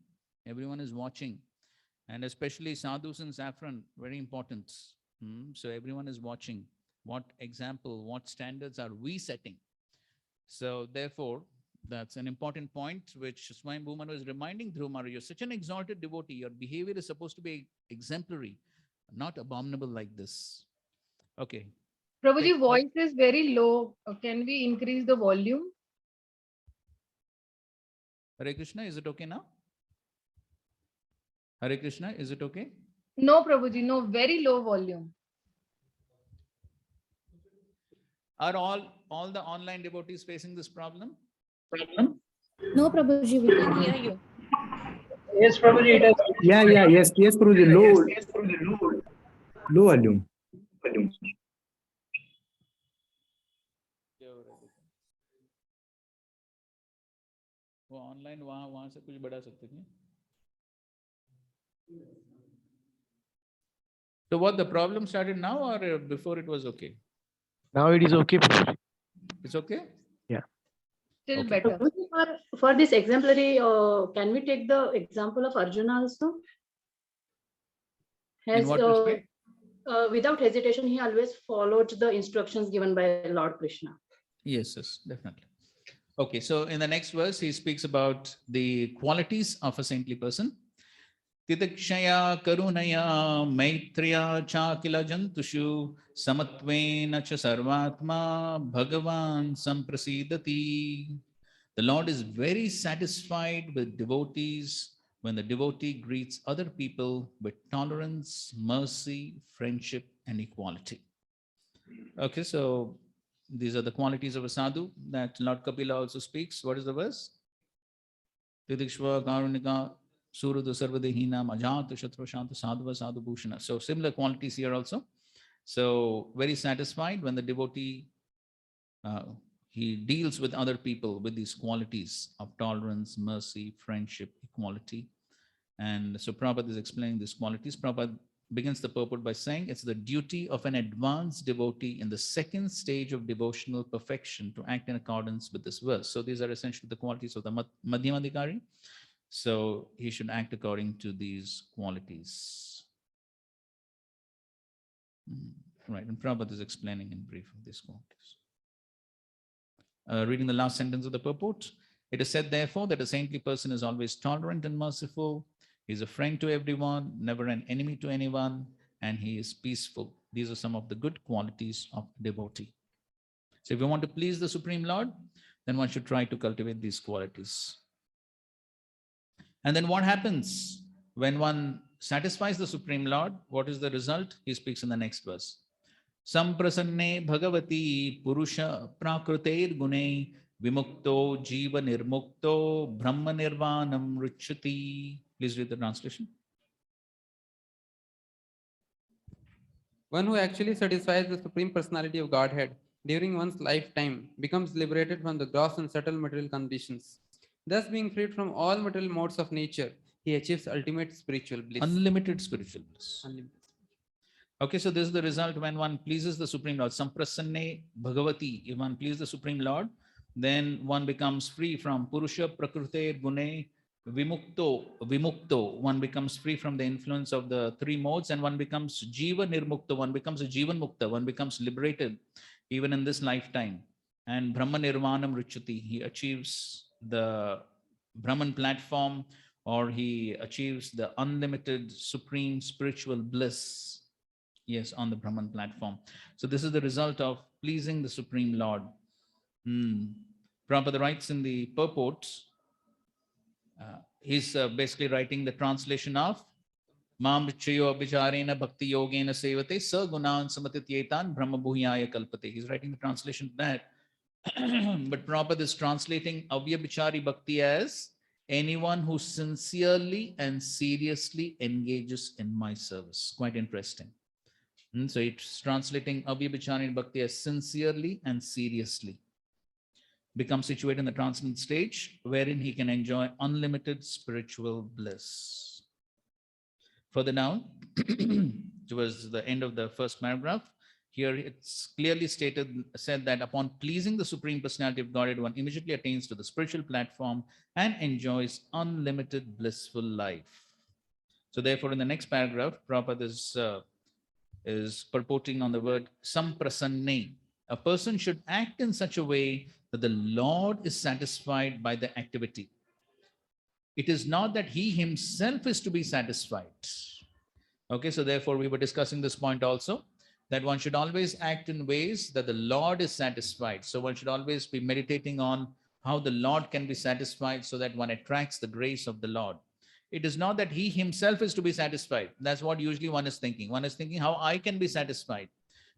And especially sadhus in saffron, very important. So everyone is watching. What example, what standards are we setting? So therefore, that's an important point which Swayam Bhuman was reminding Dhruva Maharaj. You're such an exalted devotee. Your behavior is supposed to be exemplary, not abominable like this. Okay. Prabhuji, voice is very low. Can we increase the volume? Hare Krishna, is it okay now? Hare Krishna, is it okay? No, Prabhuji, no, very low volume. Are all the online devotees facing this problem? No, Prabhuji, we can hear you. Yes, Prabhuji, it is. Yes, Prabhuji, low volume. वो online वहां से कुछ बढ़ा सकते हैं. So what, the problem started now or before it was okay? Now it is okay. It's okay? Yeah. Still Okay. better. For this exemplary, can we take the example of Arjuna also? In what respect? Without hesitation, he always followed the instructions given by Lord Krishna. Yes, definitely. Okay, so in the next verse, he speaks about the qualities of a saintly person. Titikshaya karunaya maitriya chakila jantushu samatvena cha sarvatma bhagavan samprasidati. The Lord is very satisfied with devotees when the devotee greets other people with tolerance, mercy, friendship, and equality. Okay, so these are the qualities of a sadhu that Lord Kapila also speaks. What is the verse? Tidikshva karunika surudha sarvadehinam ajata shatra shanta sadhava sadhu bhushana. So similar qualities here also. So very satisfied when the devotee he deals with other people with these qualities of tolerance, mercy, friendship, equality. And so Prabhupada is explaining these qualities. Prabhupada begins the purport by saying it's the duty of an advanced devotee in the second stage of devotional perfection to act in accordance with this verse. So these are essentially the qualities of the Madhyamadhikari. So he should act according to these qualities. Right, and Prabhupada is explaining in brief these qualities. Reading the last sentence of the purport, it is said, therefore, that a saintly person is always tolerant and merciful. He's a friend to everyone, never an enemy to anyone, and he is peaceful. These are some of the good qualities of devotee. So if you want to please the Supreme Lord, then one should try to cultivate these qualities. And then what happens when one satisfies the Supreme Lord? What is the result? He speaks in the next verse. Samprasanne Bhagavati Purusha Prakruter Gune Vimukto Jiva Nirmukto Brahma Nirvanam Ruchati. Please read the translation. One who actually satisfies the Supreme Personality of Godhead during one's lifetime becomes liberated from the gross and subtle material conditions. Thus, being freed from all material modes of nature, he achieves ultimate spiritual bliss. Unlimited spiritual bliss. Unlimited. Okay, so this is the result when one pleases the Supreme Lord. Samprasanne Bhagavati. If one pleases the Supreme Lord, then one becomes free from Purusha Prakrute Gune Vimukto. One becomes free from the influence of the three modes, and one becomes Jiva Nirmukta. One becomes a Jivan Mukta. One becomes liberated even in this lifetime. And Brahma Nirvanam Ruchati. He achieves the Brahman platform, or he achieves the unlimited supreme spiritual bliss. Yes, on the Brahman platform. So this is the result of pleasing the Supreme Lord. Prabhupada writes in the purport, he's basically writing the translation of Mam Vichayo Abhicharena Bhakti Yogena Sevate Sa Gunan Samatityetan Brahma Bhuhyaya Kalpate. He's writing the translation of that. But Prabhupada is translating Avyabhichari Bhakti as anyone who sincerely and seriously engages in my service. Quite interesting. So it's translating Avyabhichari Bhakti as sincerely and seriously. Becomes situated in the transcendent stage wherein he can enjoy unlimited spiritual bliss. Further down, towards the end of the first paragraph, here it's clearly said that upon pleasing the Supreme Personality of Godhead, one immediately attains to the spiritual platform and enjoys unlimited blissful life. So therefore, in the next paragraph, Prabhupada is purporting on the word samprasanne. A person should act in such a way that the Lord is satisfied by the activity. It is not that he himself is to be satisfied. Okay, so therefore we were discussing this point also, that one should always act in ways that the Lord is satisfied. So one should always be meditating on how the Lord can be satisfied so that one attracts the grace of the Lord. It is not that he himself is to be satisfied. That's what usually one is thinking. One is thinking how I can be satisfied.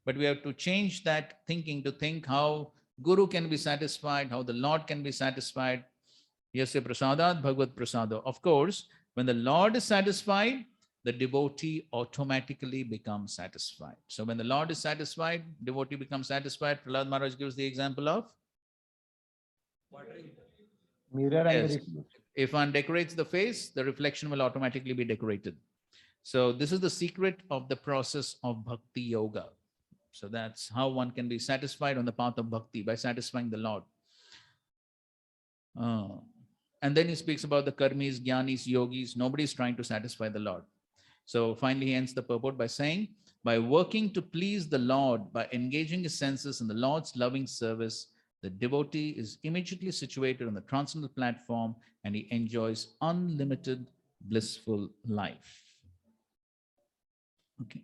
But we have to change that thinking to think how Guru can be satisfied, how the Lord can be satisfied. Yasya prasadat bhagavad prasado. Of course, when the Lord is satisfied, the devotee automatically becomes satisfied. So when the Lord is satisfied, devotee becomes satisfied. Prahlad Maharaj gives the example of Mirror and the yes. reflection. If one decorates the face, the reflection will automatically be decorated. So this is the secret of the process of bhakti yoga. So that's how one can be satisfied on the path of bhakti, by satisfying the Lord. And then he speaks about the karmis, jnanis, yogis. Nobody is trying to satisfy the Lord. So finally he ends the purport by saying, by working to please the Lord, by engaging his senses in the Lord's loving service, the devotee is immediately situated on the transcendental platform and he enjoys unlimited blissful life. Okay.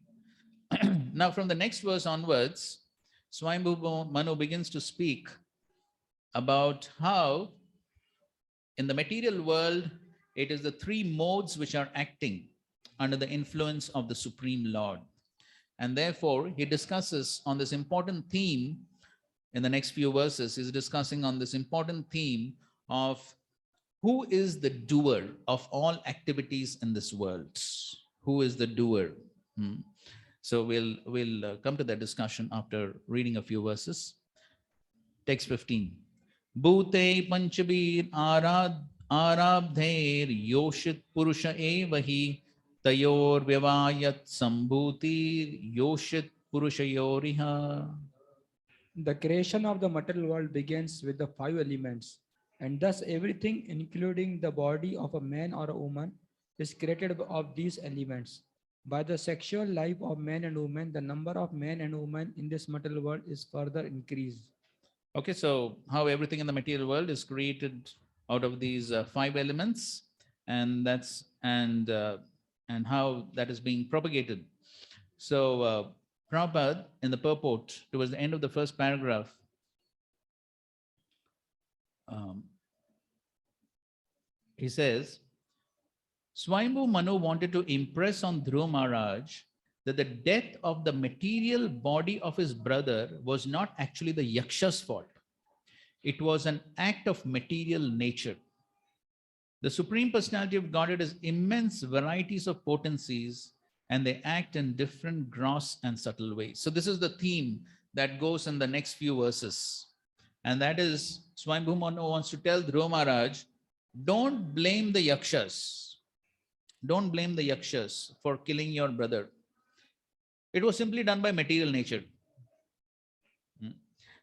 Now from the next verse onwards, Swayambhu Manu begins to speak about how in the material world, it is the three modes which are acting under the influence of the Supreme Lord. And therefore, he discusses on this important theme in the next few verses. He's discussing on this important theme of who is the doer of all activities in this world. Who is the doer? So we'll come to that discussion after reading a few verses. Text 15. Bhute panchabir arabdher yoshit purusha evahi tayor vyavayat sambhutir yoshit purushayoriha. The creation of the material world begins with the 5 elements, and thus everything, including the body of a man or a woman, is created of these elements. By the sexual life of men and women, the number of men and women in this material world is further increased. Okay, so how everything in the material world is created out of these 5 elements. and that's and how that is being propagated. So Prabhupada, in the purport towards the end of the first paragraph, he says, Swayambhu Manu wanted to impress on Dhruva Maharaj that the death of the material body of his brother was not actually the Yaksha's fault. It was an act of material nature. The Supreme Personality of Godhead has immense varieties of potencies, and they act in different gross and subtle ways. So this is the theme that goes in the next few verses. And that is, Swayambhu Manu wants to tell Dhruva Maharaj, don't blame the Yakshas. Don't blame the Yakshas for killing your brother. It was simply done by material nature.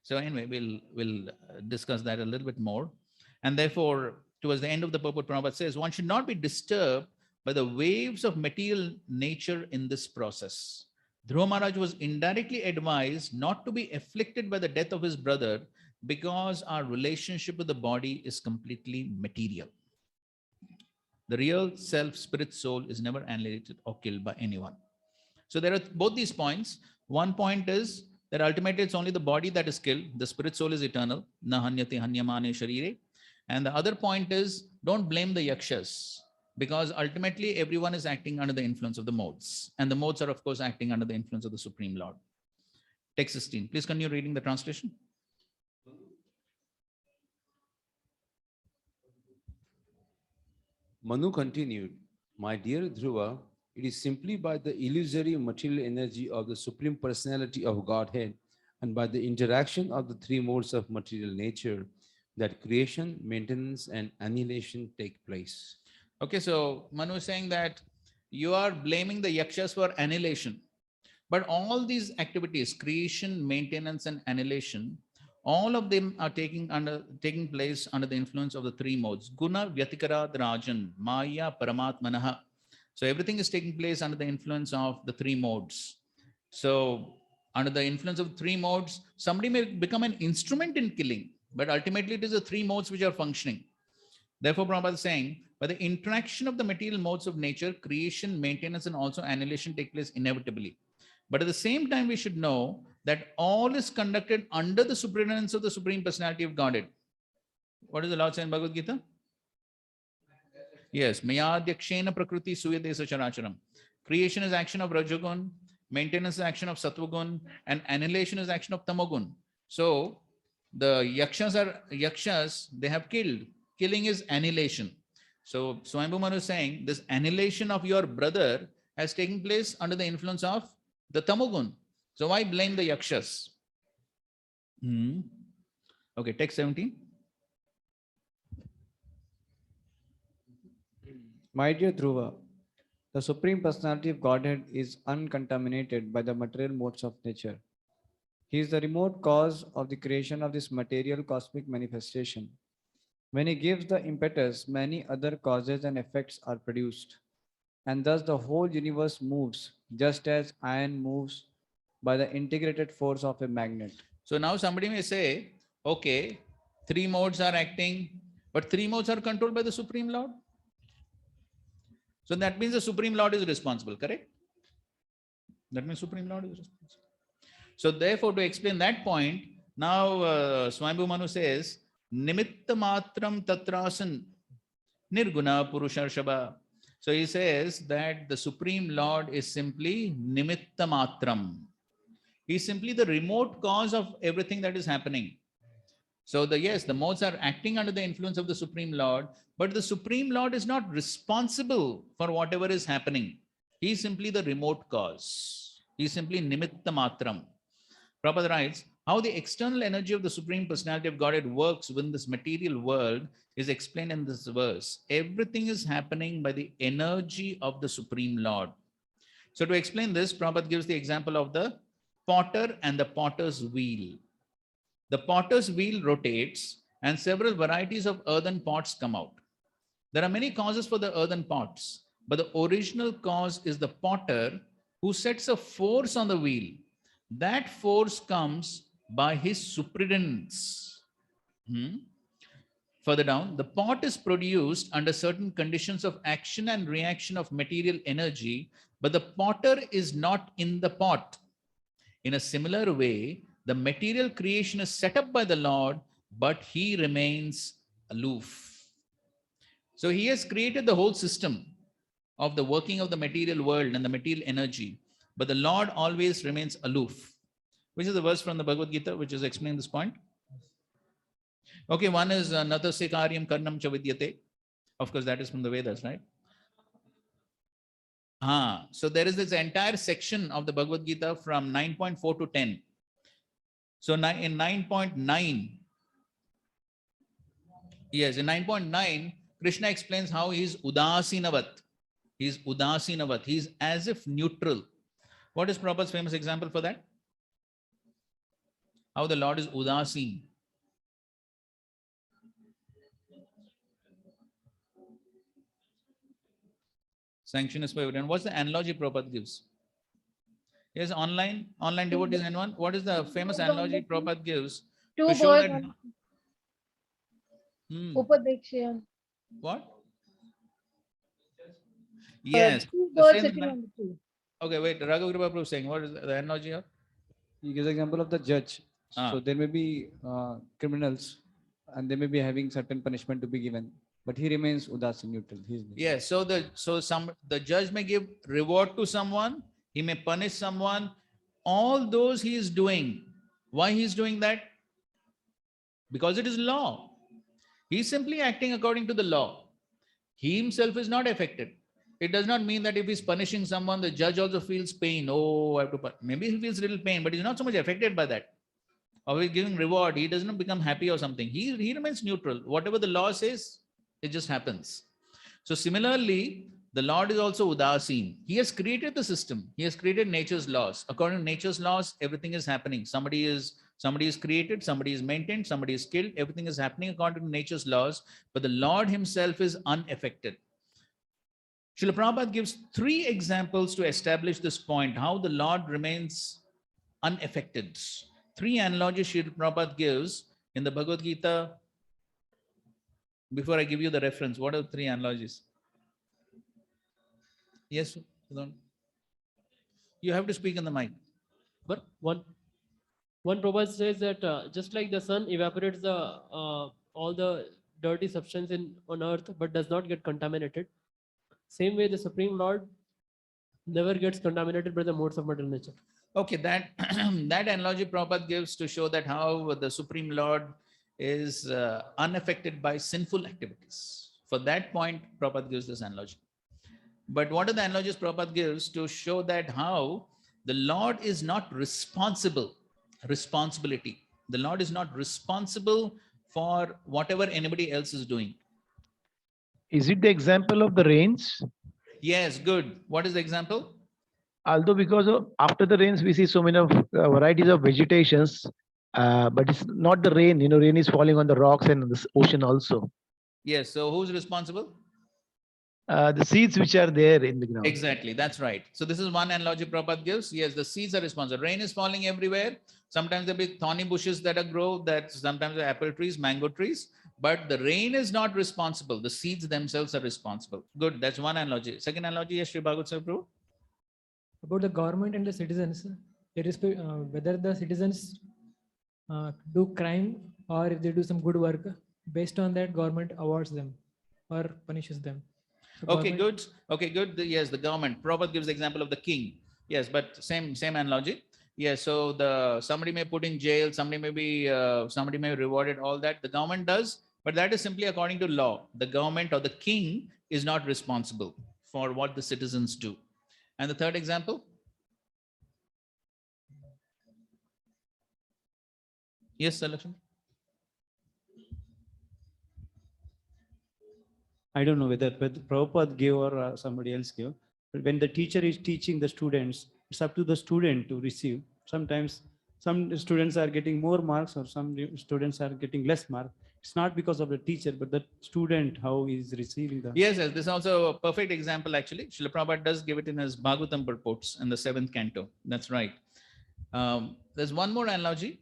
So anyway, we'll discuss that a little bit more. And therefore, towards the end of the purport, Prabhupada says, one should not be disturbed by the waves of material nature in this process. Dhruva Maharaj was indirectly advised not to be afflicted by the death of his brother because our relationship with the body is completely material. The real self, spirit, soul is never annihilated or killed by anyone. So there are both these points. One point is that ultimately it's only the body that is killed. The spirit soul is eternal. Na hanyate hanyamane sharire. And the other point is, don't blame the yakshas, because ultimately everyone is acting under the influence of the modes. And the modes are, of course, acting under the influence of the Supreme Lord. Text 16. Please continue reading the translation. Manu continued, my dear Dhruva, it is simply by the illusory material energy of the Supreme Personality of Godhead and by the interaction of the three modes of material nature that creation, maintenance, and annihilation take place. Okay, so Manu is saying that you are blaming the yakshas for annihilation. But all these activities, creation, maintenance, and annihilation, all of them are taking place under the influence of the three modes. Guna, Vyatikara, Rajan, Maya, Paramatmanaha. So everything is taking place under the influence of the three modes. So under the influence of three modes, somebody may become an instrument in killing, but ultimately it is the three modes which are functioning. Therefore, Prabhupada is saying, by the interaction of the material modes of nature, creation, maintenance, and also annihilation take place inevitably. But at the same time, we should know that all is conducted under the superintendence of the Supreme Personality of Godhead. What does the Lord say in Bhagavad Gita? Yes, Mayadhyakshena Prakriti Suyadesa Characharam. Creation is action of Rajagun, maintenance is action of Sattvagun, and annihilation is action of Tamagun. So the yakshas, they have killed. Killing is annihilation. So Swayambhu Manu is saying this annihilation of your brother has taken place under the influence of the Tamagun. So why blame the yakshas? Okay, text 17. My dear Dhruva, the Supreme Personality of Godhead is uncontaminated by the material modes of nature. He is the remote cause of the creation of this material cosmic manifestation. When he gives the impetus, many other causes and effects are produced, and thus the whole universe moves just as iron moves by the integrated force of a magnet. So now somebody may say, okay, three modes are acting, but three modes are controlled by the Supreme Lord. So that means the Supreme Lord is responsible, correct? That means Supreme Lord is responsible. So therefore, to explain that point, now Swayambhu Manu says, Nimitta matram tatrasan nirguna purusharshaba. So he says that the Supreme Lord is simply nimitta matram. He is simply the remote cause of everything that is happening. So the modes are acting under the influence of the Supreme Lord, but the Supreme Lord is not responsible for whatever is happening. He is simply the remote cause. He is simply nimitta matram. Prabhupada writes, how the external energy of the Supreme Personality of Godhead works within this material world is explained in this verse. Everything is happening by the energy of the Supreme Lord. So to explain this, Prabhupada gives the example of the potter and the potter's wheel. The potter's wheel rotates and several varieties of earthen pots come out. There are many causes for the earthen pots, but the original cause is the potter who sets a force on the wheel. That force comes by his superintendence. Further down, the pot is produced under certain conditions of action and reaction of material energy, but the potter is not in the pot. In a similar way, the material creation is set up by the Lord, but he remains aloof. So he has created the whole system of the working of the material world and the material energy, but the Lord always remains aloof. Which is the verse from the Bhagavad Gita which is explaining this point? Okay, one is Natasya Karyam Karnam Cha Vidyate. Of course, that is from the Vedas, right? So there is this entire section of the Bhagavad Gita from 9.4 to 10. So in 9.9, yes, in 9.9, Krishna explains how he is Udasinavat. He is Udasinavat. He is as if neutral. What is Prabhupada's famous example for that? How the Lord is Udasin. Sanction is for everyone. What's the analogy Prabhupada gives? Yes, online devotees and one. What is the famous analogy Prabhupada gives to show that? Upadekshya. What? Yes. Two The birds same sitting on the tree. Okay, wait. Raghu Kripa Prabhu saying, what is the analogy here? He gives example of the judge. Ah. So there may be criminals and they may be having certain punishment to be given, but he remains udasin, neutral. Yes. So the judge may give reward to someone. He may punish someone. All those he is doing. Why he is doing that? Because it is law. He is simply acting according to the law. He himself is not affected. It does not mean that if he's punishing someone, the judge also feels pain. Oh, I have to maybe he feels little pain, but he's not so much affected by that. Or he's giving reward, he does not become happy or something. He remains neutral. Whatever the law says, it just happens. So similarly, the Lord is also Udasin. He has created the system. He has created nature's laws. According to nature's laws, everything is happening. Somebody is created, somebody is maintained, somebody is killed. Everything is happening according to nature's laws. But the Lord himself is unaffected. Srila Prabhupada gives 3 examples to establish this point, how the Lord remains unaffected. 3 analogies Srila Prabhupada gives in the Bhagavad Gita. Before I give you the reference, what are the 3 analogies? Yes, you have to speak in the mic. But one Prabhupada says that just like the sun evaporates the all the dirty substance on earth, but does not get contaminated. Same way, the Supreme Lord never gets contaminated by the modes of material nature. Okay, that that analogy Prabhupada gives to show that how the Supreme Lord is unaffected by sinful activities. For that point, Prabhupada gives this analogy. But what are the analogies Prabhupada gives to show that how the Lord is not responsibility. The Lord is not responsible for whatever anybody else is doing. Is it the example of the rains? Yes, good. What is the example? Although because after the rains we see so many of varieties of vegetations, but it's not the rain. Rain is falling on the rocks and the ocean also. Yes. So who's responsible? The seeds which are there in the ground. Exactly. That's right. So this is one analogy Prabhupada gives. Yes, the seeds are responsible. Rain is falling everywhere. Sometimes there will be thorny bushes that grow. That sometimes the apple trees, mango trees. But the rain is not responsible. The seeds themselves are responsible. Good. That's one analogy. Second analogy, yes, Sri Bhagavad Prabhu. About the government and the citizens, whether the citizens do crime or if they do some good work, based on that government awards them or punishes them. So Okay, good. Okay, good. Yes, the government. Prabhupada gives the example of the king. Yes, but same analogy. Yes, so somebody may put in jail, somebody may be rewarded, all that the government does, but that is simply according to law. The government or the king is not responsible for what the citizens do. And the third example? Yes, Salakshmi. I don't know whether Prabhupada gave or somebody else gave. But when the teacher is teaching the students, it's up to the student to receive. Sometimes some students are getting more marks or some students are getting less marks. It's not because of the teacher, but the student, how he is receiving the... Yes, this is also a perfect example actually. Srila Prabhupada does give it in his Bhagavatam purports in the 7th canto. That's right. There's one more analogy.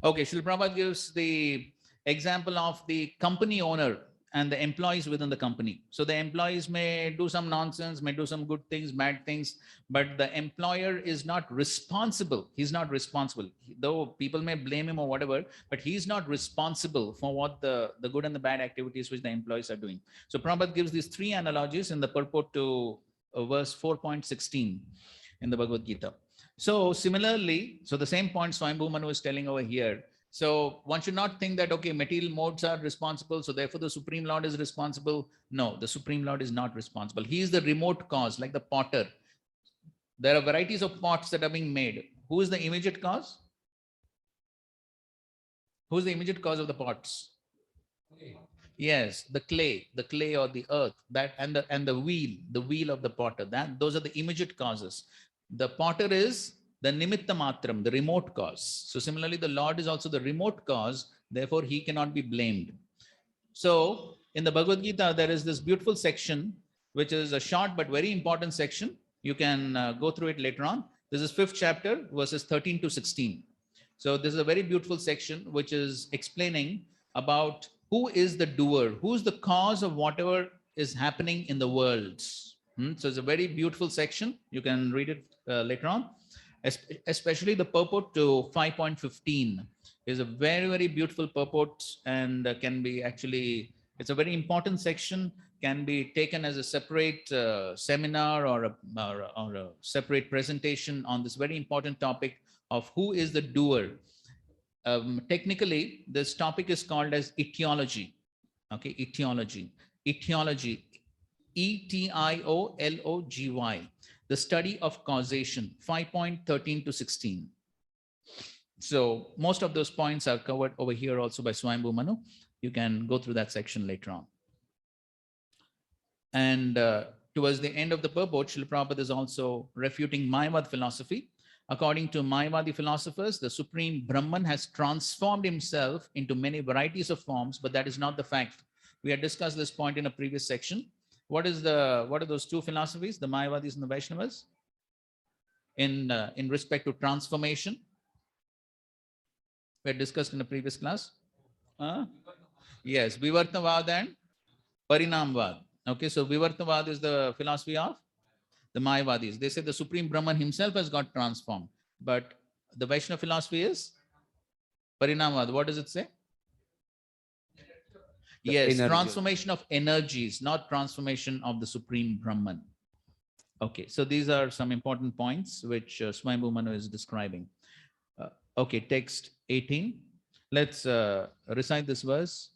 Okay, Srila Prabhupada gives the example of the company owner and the employees within the company. So the employees may do some nonsense, may do some good things, bad things, but the employer is not responsible. He's not responsible. Though people may blame him or whatever, but he's not responsible for what the good and the bad activities which the employees are doing. So Prabhupada gives these three analogies in the purport to verse 4.16 in the Bhagavad Gita. So similarly, so the same point Swayambhu Manu is telling over here. So one should not think that, okay, material modes are responsible, so therefore the Supreme Lord is responsible. No, the Supreme Lord is not responsible. He is the remote cause, like the potter. There are varieties of pots that are being made. Who is the immediate cause? Who is the immediate cause of the pots? Yes, the clay or the earth, that and the wheel of the potter. Those are the immediate causes. The potter is the nimitta matram, the remote cause. So similarly, the Lord is also the remote cause, therefore he cannot be blamed. So in the Bhagavad Gita, there is this beautiful section, which is a short but very important section. You can go through it later on. This is 5th chapter, verses 13 to 16. So this is a very beautiful section, which is explaining about who is the doer, who is the cause of whatever is happening in the world. So it's a very beautiful section. You can read it later on. Especially the purport to 5.15 is a very, very beautiful purport, and can be actually, it's a very important section, can be taken as a separate seminar or a separate presentation on this very important topic of who is the doer. Technically, this topic is called as etiology. Okay, etiology. E-T-I-O-L-O-G-Y, the study of causation, 5.13 to 16. So most of those points are covered over here also by Swayambhu Manu. You can go through that section later on. And towards the end of the purport, Srila Prabhupada is also refuting Mayavad philosophy. According to Mayavadi philosophers, the Supreme Brahman has transformed himself into many varieties of forms, but that is not the fact. We had discussed this point in a previous section. What are those two philosophies, the Mayavadis and the Vaishnavas? In respect to transformation, we had discussed in a previous class. Yes, Vivartavad and Parinamvad. Okay, so Vivartavad is the philosophy of the Mayavadis. They say the Supreme Brahman himself has got transformed. But the Vaishnava philosophy is Parinamvad. What does it say? Yes, transformation of energies, not transformation of the Supreme Brahman. Okay, so these are some important points which Swayambhu Manu is describing. Okay, text 18. Let's recite this verse.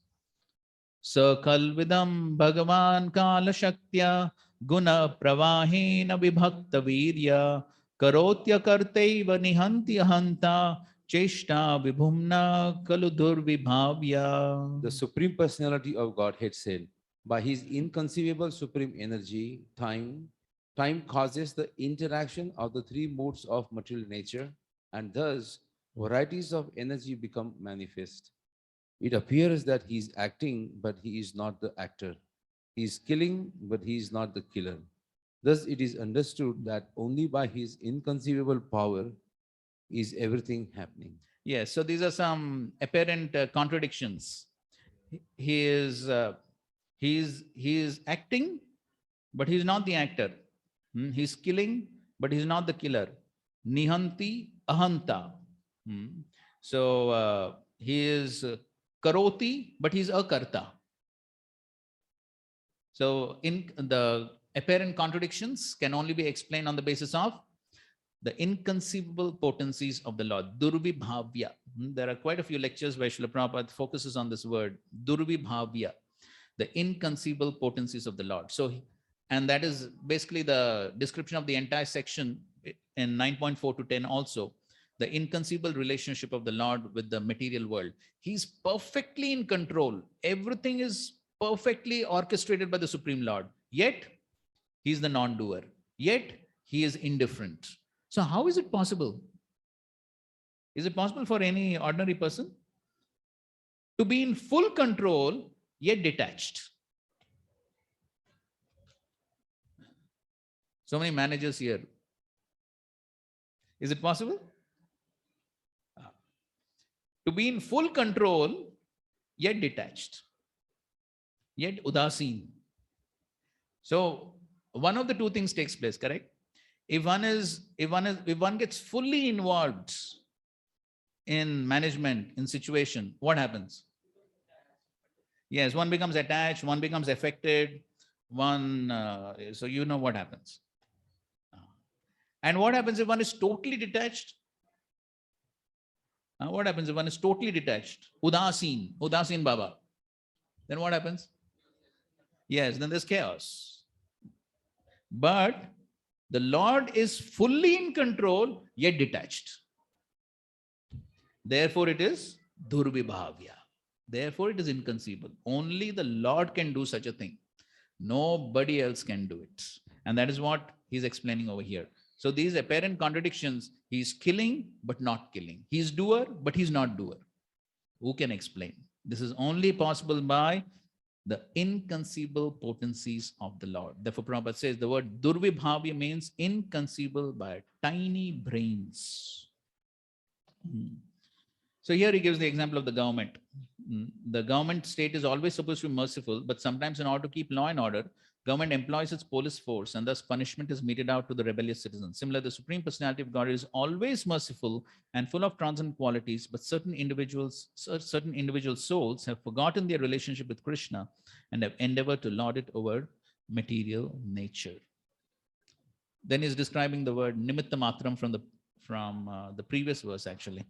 Sakalvidam Bhagavan Kala Shaktya Guna Pravahena Vibhakta Virya Karotya Karteva Nihantya Hanta Cheshta Vibhumna Kaludur Vibhavya. The Supreme Personality of Godhead said, by his inconceivable supreme energy, time causes the interaction of the three modes of material nature, and thus varieties of energy become manifest. It appears that he is acting, but he is not the actor. He is killing, but he is not the killer. Thus, it is understood that only by his inconceivable power is everything happening. Yes, so these are some apparent contradictions. He is acting, but he's not the actor. He's killing, but he's not the killer. Nihanti ahanta. So he is karoti, but he's a karta. So in the apparent contradictions can only be explained on the basis of the inconceivable potencies of the Lord. Durvibhavya. There are quite a few lectures where Srila Prabhupada focuses on this word, Durvibhavya, the inconceivable potencies of the Lord. So, and that is basically the description of the entire section in 9.4 to 10 also, the inconceivable relationship of the Lord with the material world. He's perfectly in control. Everything is perfectly orchestrated by the Supreme Lord. Yet, he's the non-doer. Yet, he is indifferent. So how is it possible? Is it possible for any ordinary person to be in full control yet detached? So many managers here. Is it possible? To be in full control, yet detached, yet udasin. So one of the two things takes place, correct? If one gets fully involved in management, in situation, what happens? Yes, one becomes attached, one becomes affected, so you know what happens. And what happens if one is totally detached? What happens if one is totally detached? Udasin Baba. Then what happens? Yes, then there's chaos. But the Lord is fully in control, yet detached. Therefore, it is Durvibhavya. Therefore, it is inconceivable. Only the Lord can do such a thing. Nobody else can do it. And that is what he's explaining over here. So these apparent contradictions, he's killing, but not killing. He's doer, but he's not doer. Who can explain? This is only possible by the inconceivable potencies of the Lord. Therefore, Prabhupada says the word Durvibhavya means inconceivable by tiny brains. So here he gives the example of the government. The government state is always supposed to be merciful, but sometimes in order to keep law and order, government employs its police force and thus punishment is meted out to the rebellious citizens. Similarly, the Supreme Personality of God is always merciful and full of transcendent qualities, but certain individual souls have forgotten their relationship with Krishna and have endeavored to lord it over material nature. Then he's describing the word nimitta matram from the previous verse actually.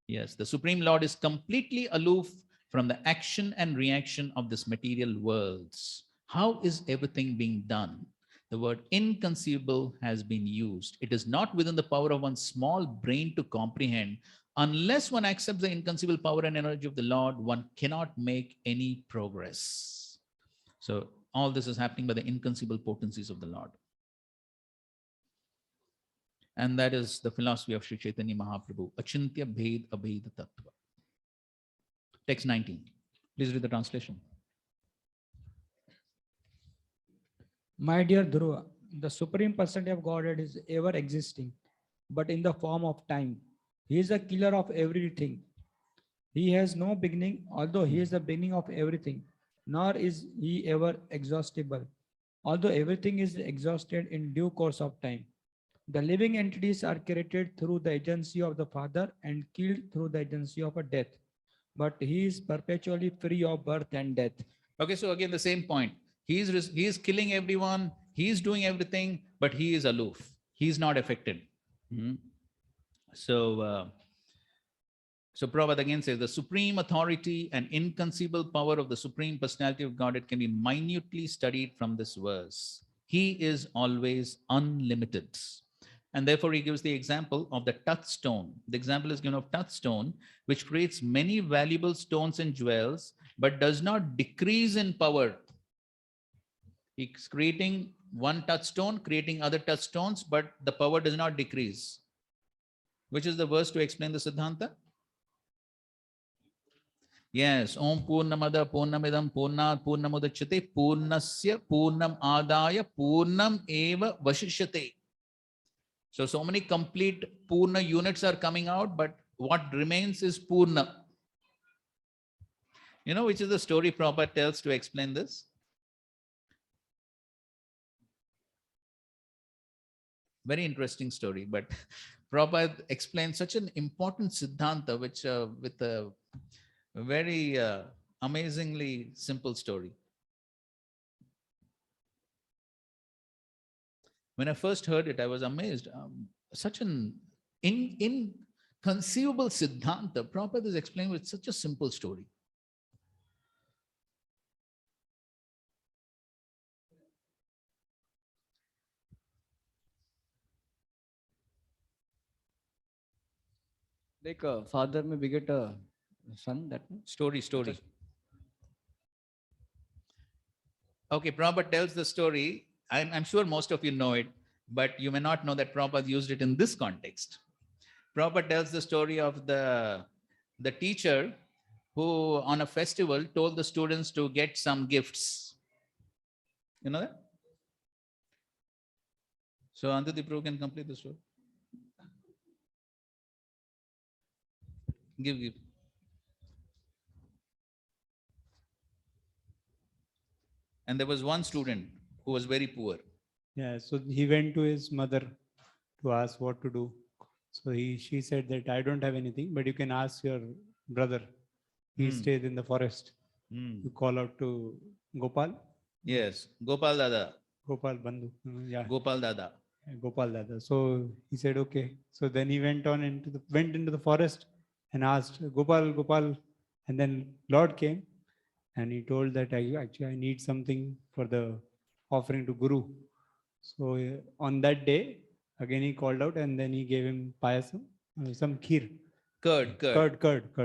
Yes, the Supreme Lord is completely aloof from the action and reaction of this material worlds. How is everything being done? The word inconceivable has been used. It is not within the power of one's small brain to comprehend. Unless one accepts the inconceivable power and energy of the Lord, one cannot make any progress. So all this is happening by the inconceivable potencies of the Lord. And that is the philosophy of Sri Chaitanya Mahaprabhu, Achintya Bhed Abhed Tattva. Text 19. Please read the translation. My dear Dhruva, the Supreme Personality of Godhead is ever existing, but in the form of time. He is the killer of everything. He has no beginning, although he is the beginning of everything, nor is he ever exhaustible, although everything is exhausted in due course of time. The living entities are created through the agency of the Father and killed through the agency of a death. But he is perpetually free of birth and death. Okay, so again, the same point. He is killing everyone. He is doing everything, but he is aloof. He is not affected. So Prabhupada again says, the supreme authority and inconceivable power of the Supreme Personality of Godhead can be minutely studied from this verse. He is always unlimited. And therefore, he gives the example of the touchstone. The example is given of touchstone, which creates many valuable stones and jewels, but does not decrease in power. He's creating one touchstone, creating other touchstones, but the power does not decrease. Which is the verse to explain the Siddhanta? Yes, Om Purnamada Purnamidam Purnat Purnamudachyate Purnasya Purnam Adaya Purnam Eva Vashishyate. So many complete Purna units are coming out, but what remains is Purna. You know which is the story Prabhupada tells to explain this? Very interesting story, but Prabhupada explains such an important Siddhanta, which with a very amazingly simple story. When I first heard it, I was amazed. Such an inconceivable Siddhanta. Prabhupada is explained with such a simple story. Like a father may beget a son, that story. Okay, Prabhupada tells the story. I'm sure most of you know it, but you may not know that Prabhupada used it in this context. Prabhupada tells the story of the teacher who on a festival told the students to get some gifts. You know that? So Andhati Prabhu can complete the story. Give. And there was one student who was very poor. Yeah, so he went to his mother to ask what to do. So she said that I don't have anything, but you can ask your brother. He stays in the forest. You call out to Gopal. Yes, Gopal Dada. Gopal Bandhu. Yeah. Gopal Dada. Gopal Dada. So he said, okay. So then he went into the forest and asked Gopal, and then Lord came and he told that I need something for the offering to Guru. So on that day, again he called out and then he gave him payasam, some kheer. Curd.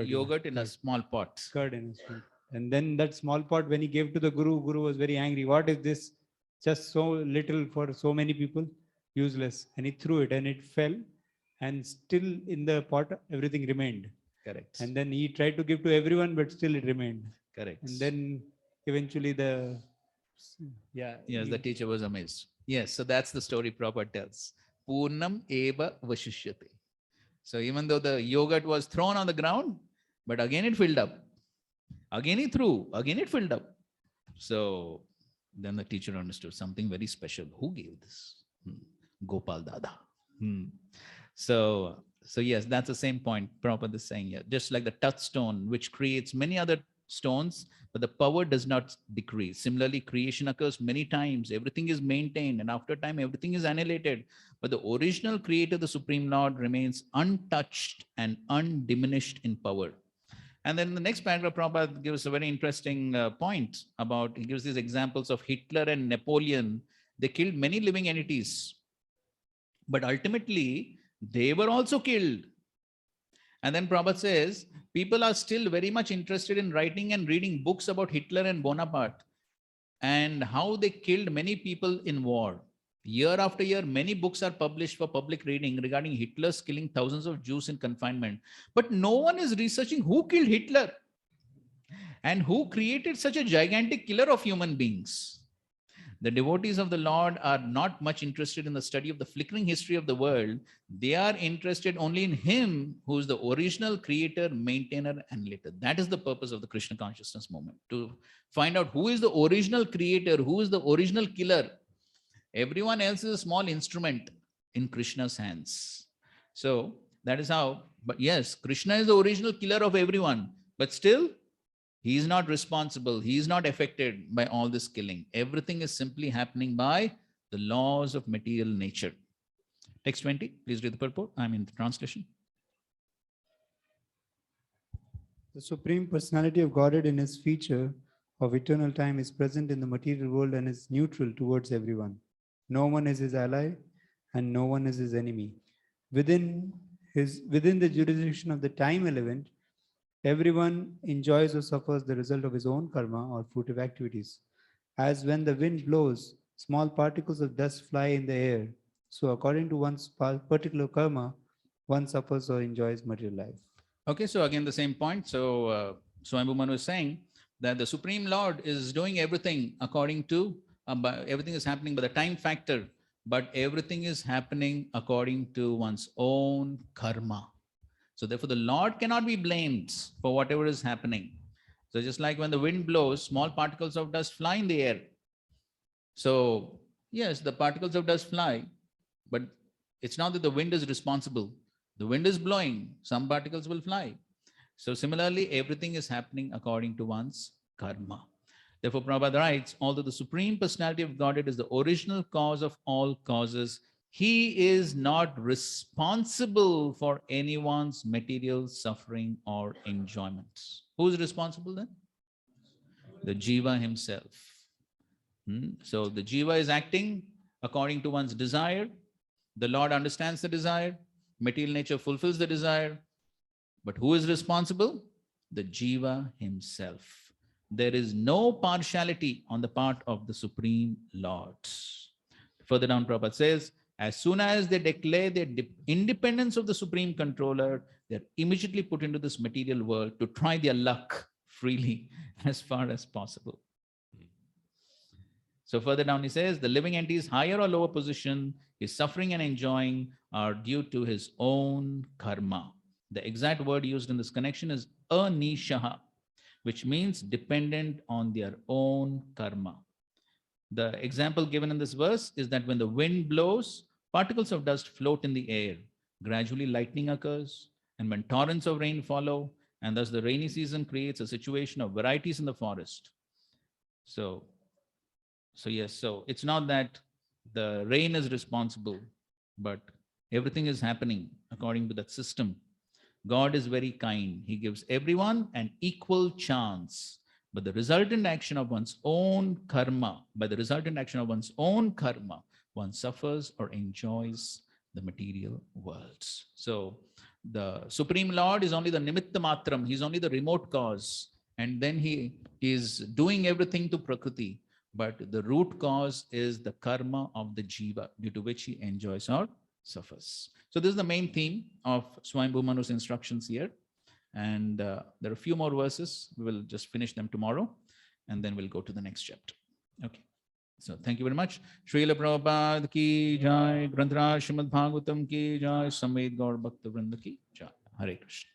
Yogurt yeah, in a small pot. Curd in a small. And then that small pot, when he gave to the Guru was very angry. What is this? Just so little for so many people, useless. And he threw it and it fell. And still in the pot, everything remained. Correct. And then he tried to give to everyone, but still it remained. Correct. And then eventually the teacher was amazed. Yes, so that's the story Prabhupada tells. Purnam eva vashishyate. So even though the yogurt was thrown on the ground, but again it filled up. Again he threw, again it filled up. So then the teacher understood something very special. Who gave this? Gopal Dada. So yes, that's the same point Prabhupada is saying here. Just like the touchstone, which creates many other stones, but the power does not decrease. Similarly, creation occurs many times. Everything is maintained, and after time, everything is annihilated. But the original creator, the Supreme Lord, remains untouched and undiminished in power. And then in the next paragraph, Prabhupada gives a very interesting point about, he gives these examples of Hitler and Napoleon. They killed many living entities, but ultimately, they were also killed. And then Prabhupada says, people are still very much interested in writing and reading books about Hitler and Bonaparte and how they killed many people in war. Year after year, many books are published for public reading regarding Hitler's killing thousands of Jews in confinement. But no one is researching who killed Hitler and who created such a gigantic killer of human beings. The devotees of the Lord are not much interested in the study of the flickering history of the world. They are interested only in Him who is the original creator, maintainer, and leader. That is the purpose of the Krishna consciousness movement, to find out who is the original creator, who is the original killer. Everyone else is a small instrument in Krishna's hands. So that is how, but yes, Krishna is the original killer of everyone, but still, he is not responsible. He is not affected by all this killing. Everything is simply happening by the laws of material nature. Text 20, please read the purport. I mean the translation. The Supreme Personality of Godhead in his feature of eternal time is present in the material world and is neutral towards everyone. No one is his ally and no one is his enemy. Within the jurisdiction of the time element, everyone enjoys or suffers the result of his own karma or fruitive activities. As when the wind blows, small particles of dust fly in the air. So according to one's particular karma, one suffers or enjoys material life. Okay, so again the same point. So Swayambhu Manu is saying that the Supreme Lord is doing everything according to, everything is happening by the time factor, but everything is happening according to one's own karma. So therefore, the Lord cannot be blamed for whatever is happening. So just like when the wind blows, small particles of dust fly in the air. So yes, the particles of dust fly, but it's not that the wind is responsible. The wind is blowing, some particles will fly. So similarly, everything is happening according to one's karma. Therefore, Prabhupada writes, although the Supreme Personality of Godhead is the original cause of all causes, He is not responsible for anyone's material suffering or enjoyment. Who is responsible then? The Jiva himself. So the Jiva is acting according to one's desire. The Lord understands the desire. Material nature fulfills the desire. But who is responsible? The Jiva himself. There is no partiality on the part of the Supreme Lord. Further down, Prabhupada says, as soon as they declare their independence of the Supreme Controller, they're immediately put into this material world to try their luck freely as far as possible. So further down he says, the living entity's higher or lower position, his suffering and enjoying are due to his own karma. The exact word used in this connection is anishaha, which means dependent on their own karma. The example given in this verse is that when the wind blows, particles of dust float in the air. Gradually, lightning occurs, and when torrents of rain follow, and thus the rainy season creates a situation of varieties in the forest. So yes, so it's not that the rain is responsible, but everything is happening according to that system. God is very kind. He gives everyone an equal chance. But the resultant action of one's own karma, by the resultant action of one's own karma, one suffers or enjoys the material worlds. So the Supreme Lord is only the nimitta matram. He's only the remote cause. And then he is doing everything to Prakriti. But the root cause is the karma of the jiva, due to which he enjoys or suffers. So this is the main theme of Swayambhu Manu's instructions here. And there are a few more verses. We will just finish them tomorrow, and then we'll go to the next chapter. Okay. So thank you very much. Srila Prabhupada ki jai, Granthra Srimad Bhagavatam ki jai, Samved Gaur Bhakta Vrinda ki jai. Hare Krishna.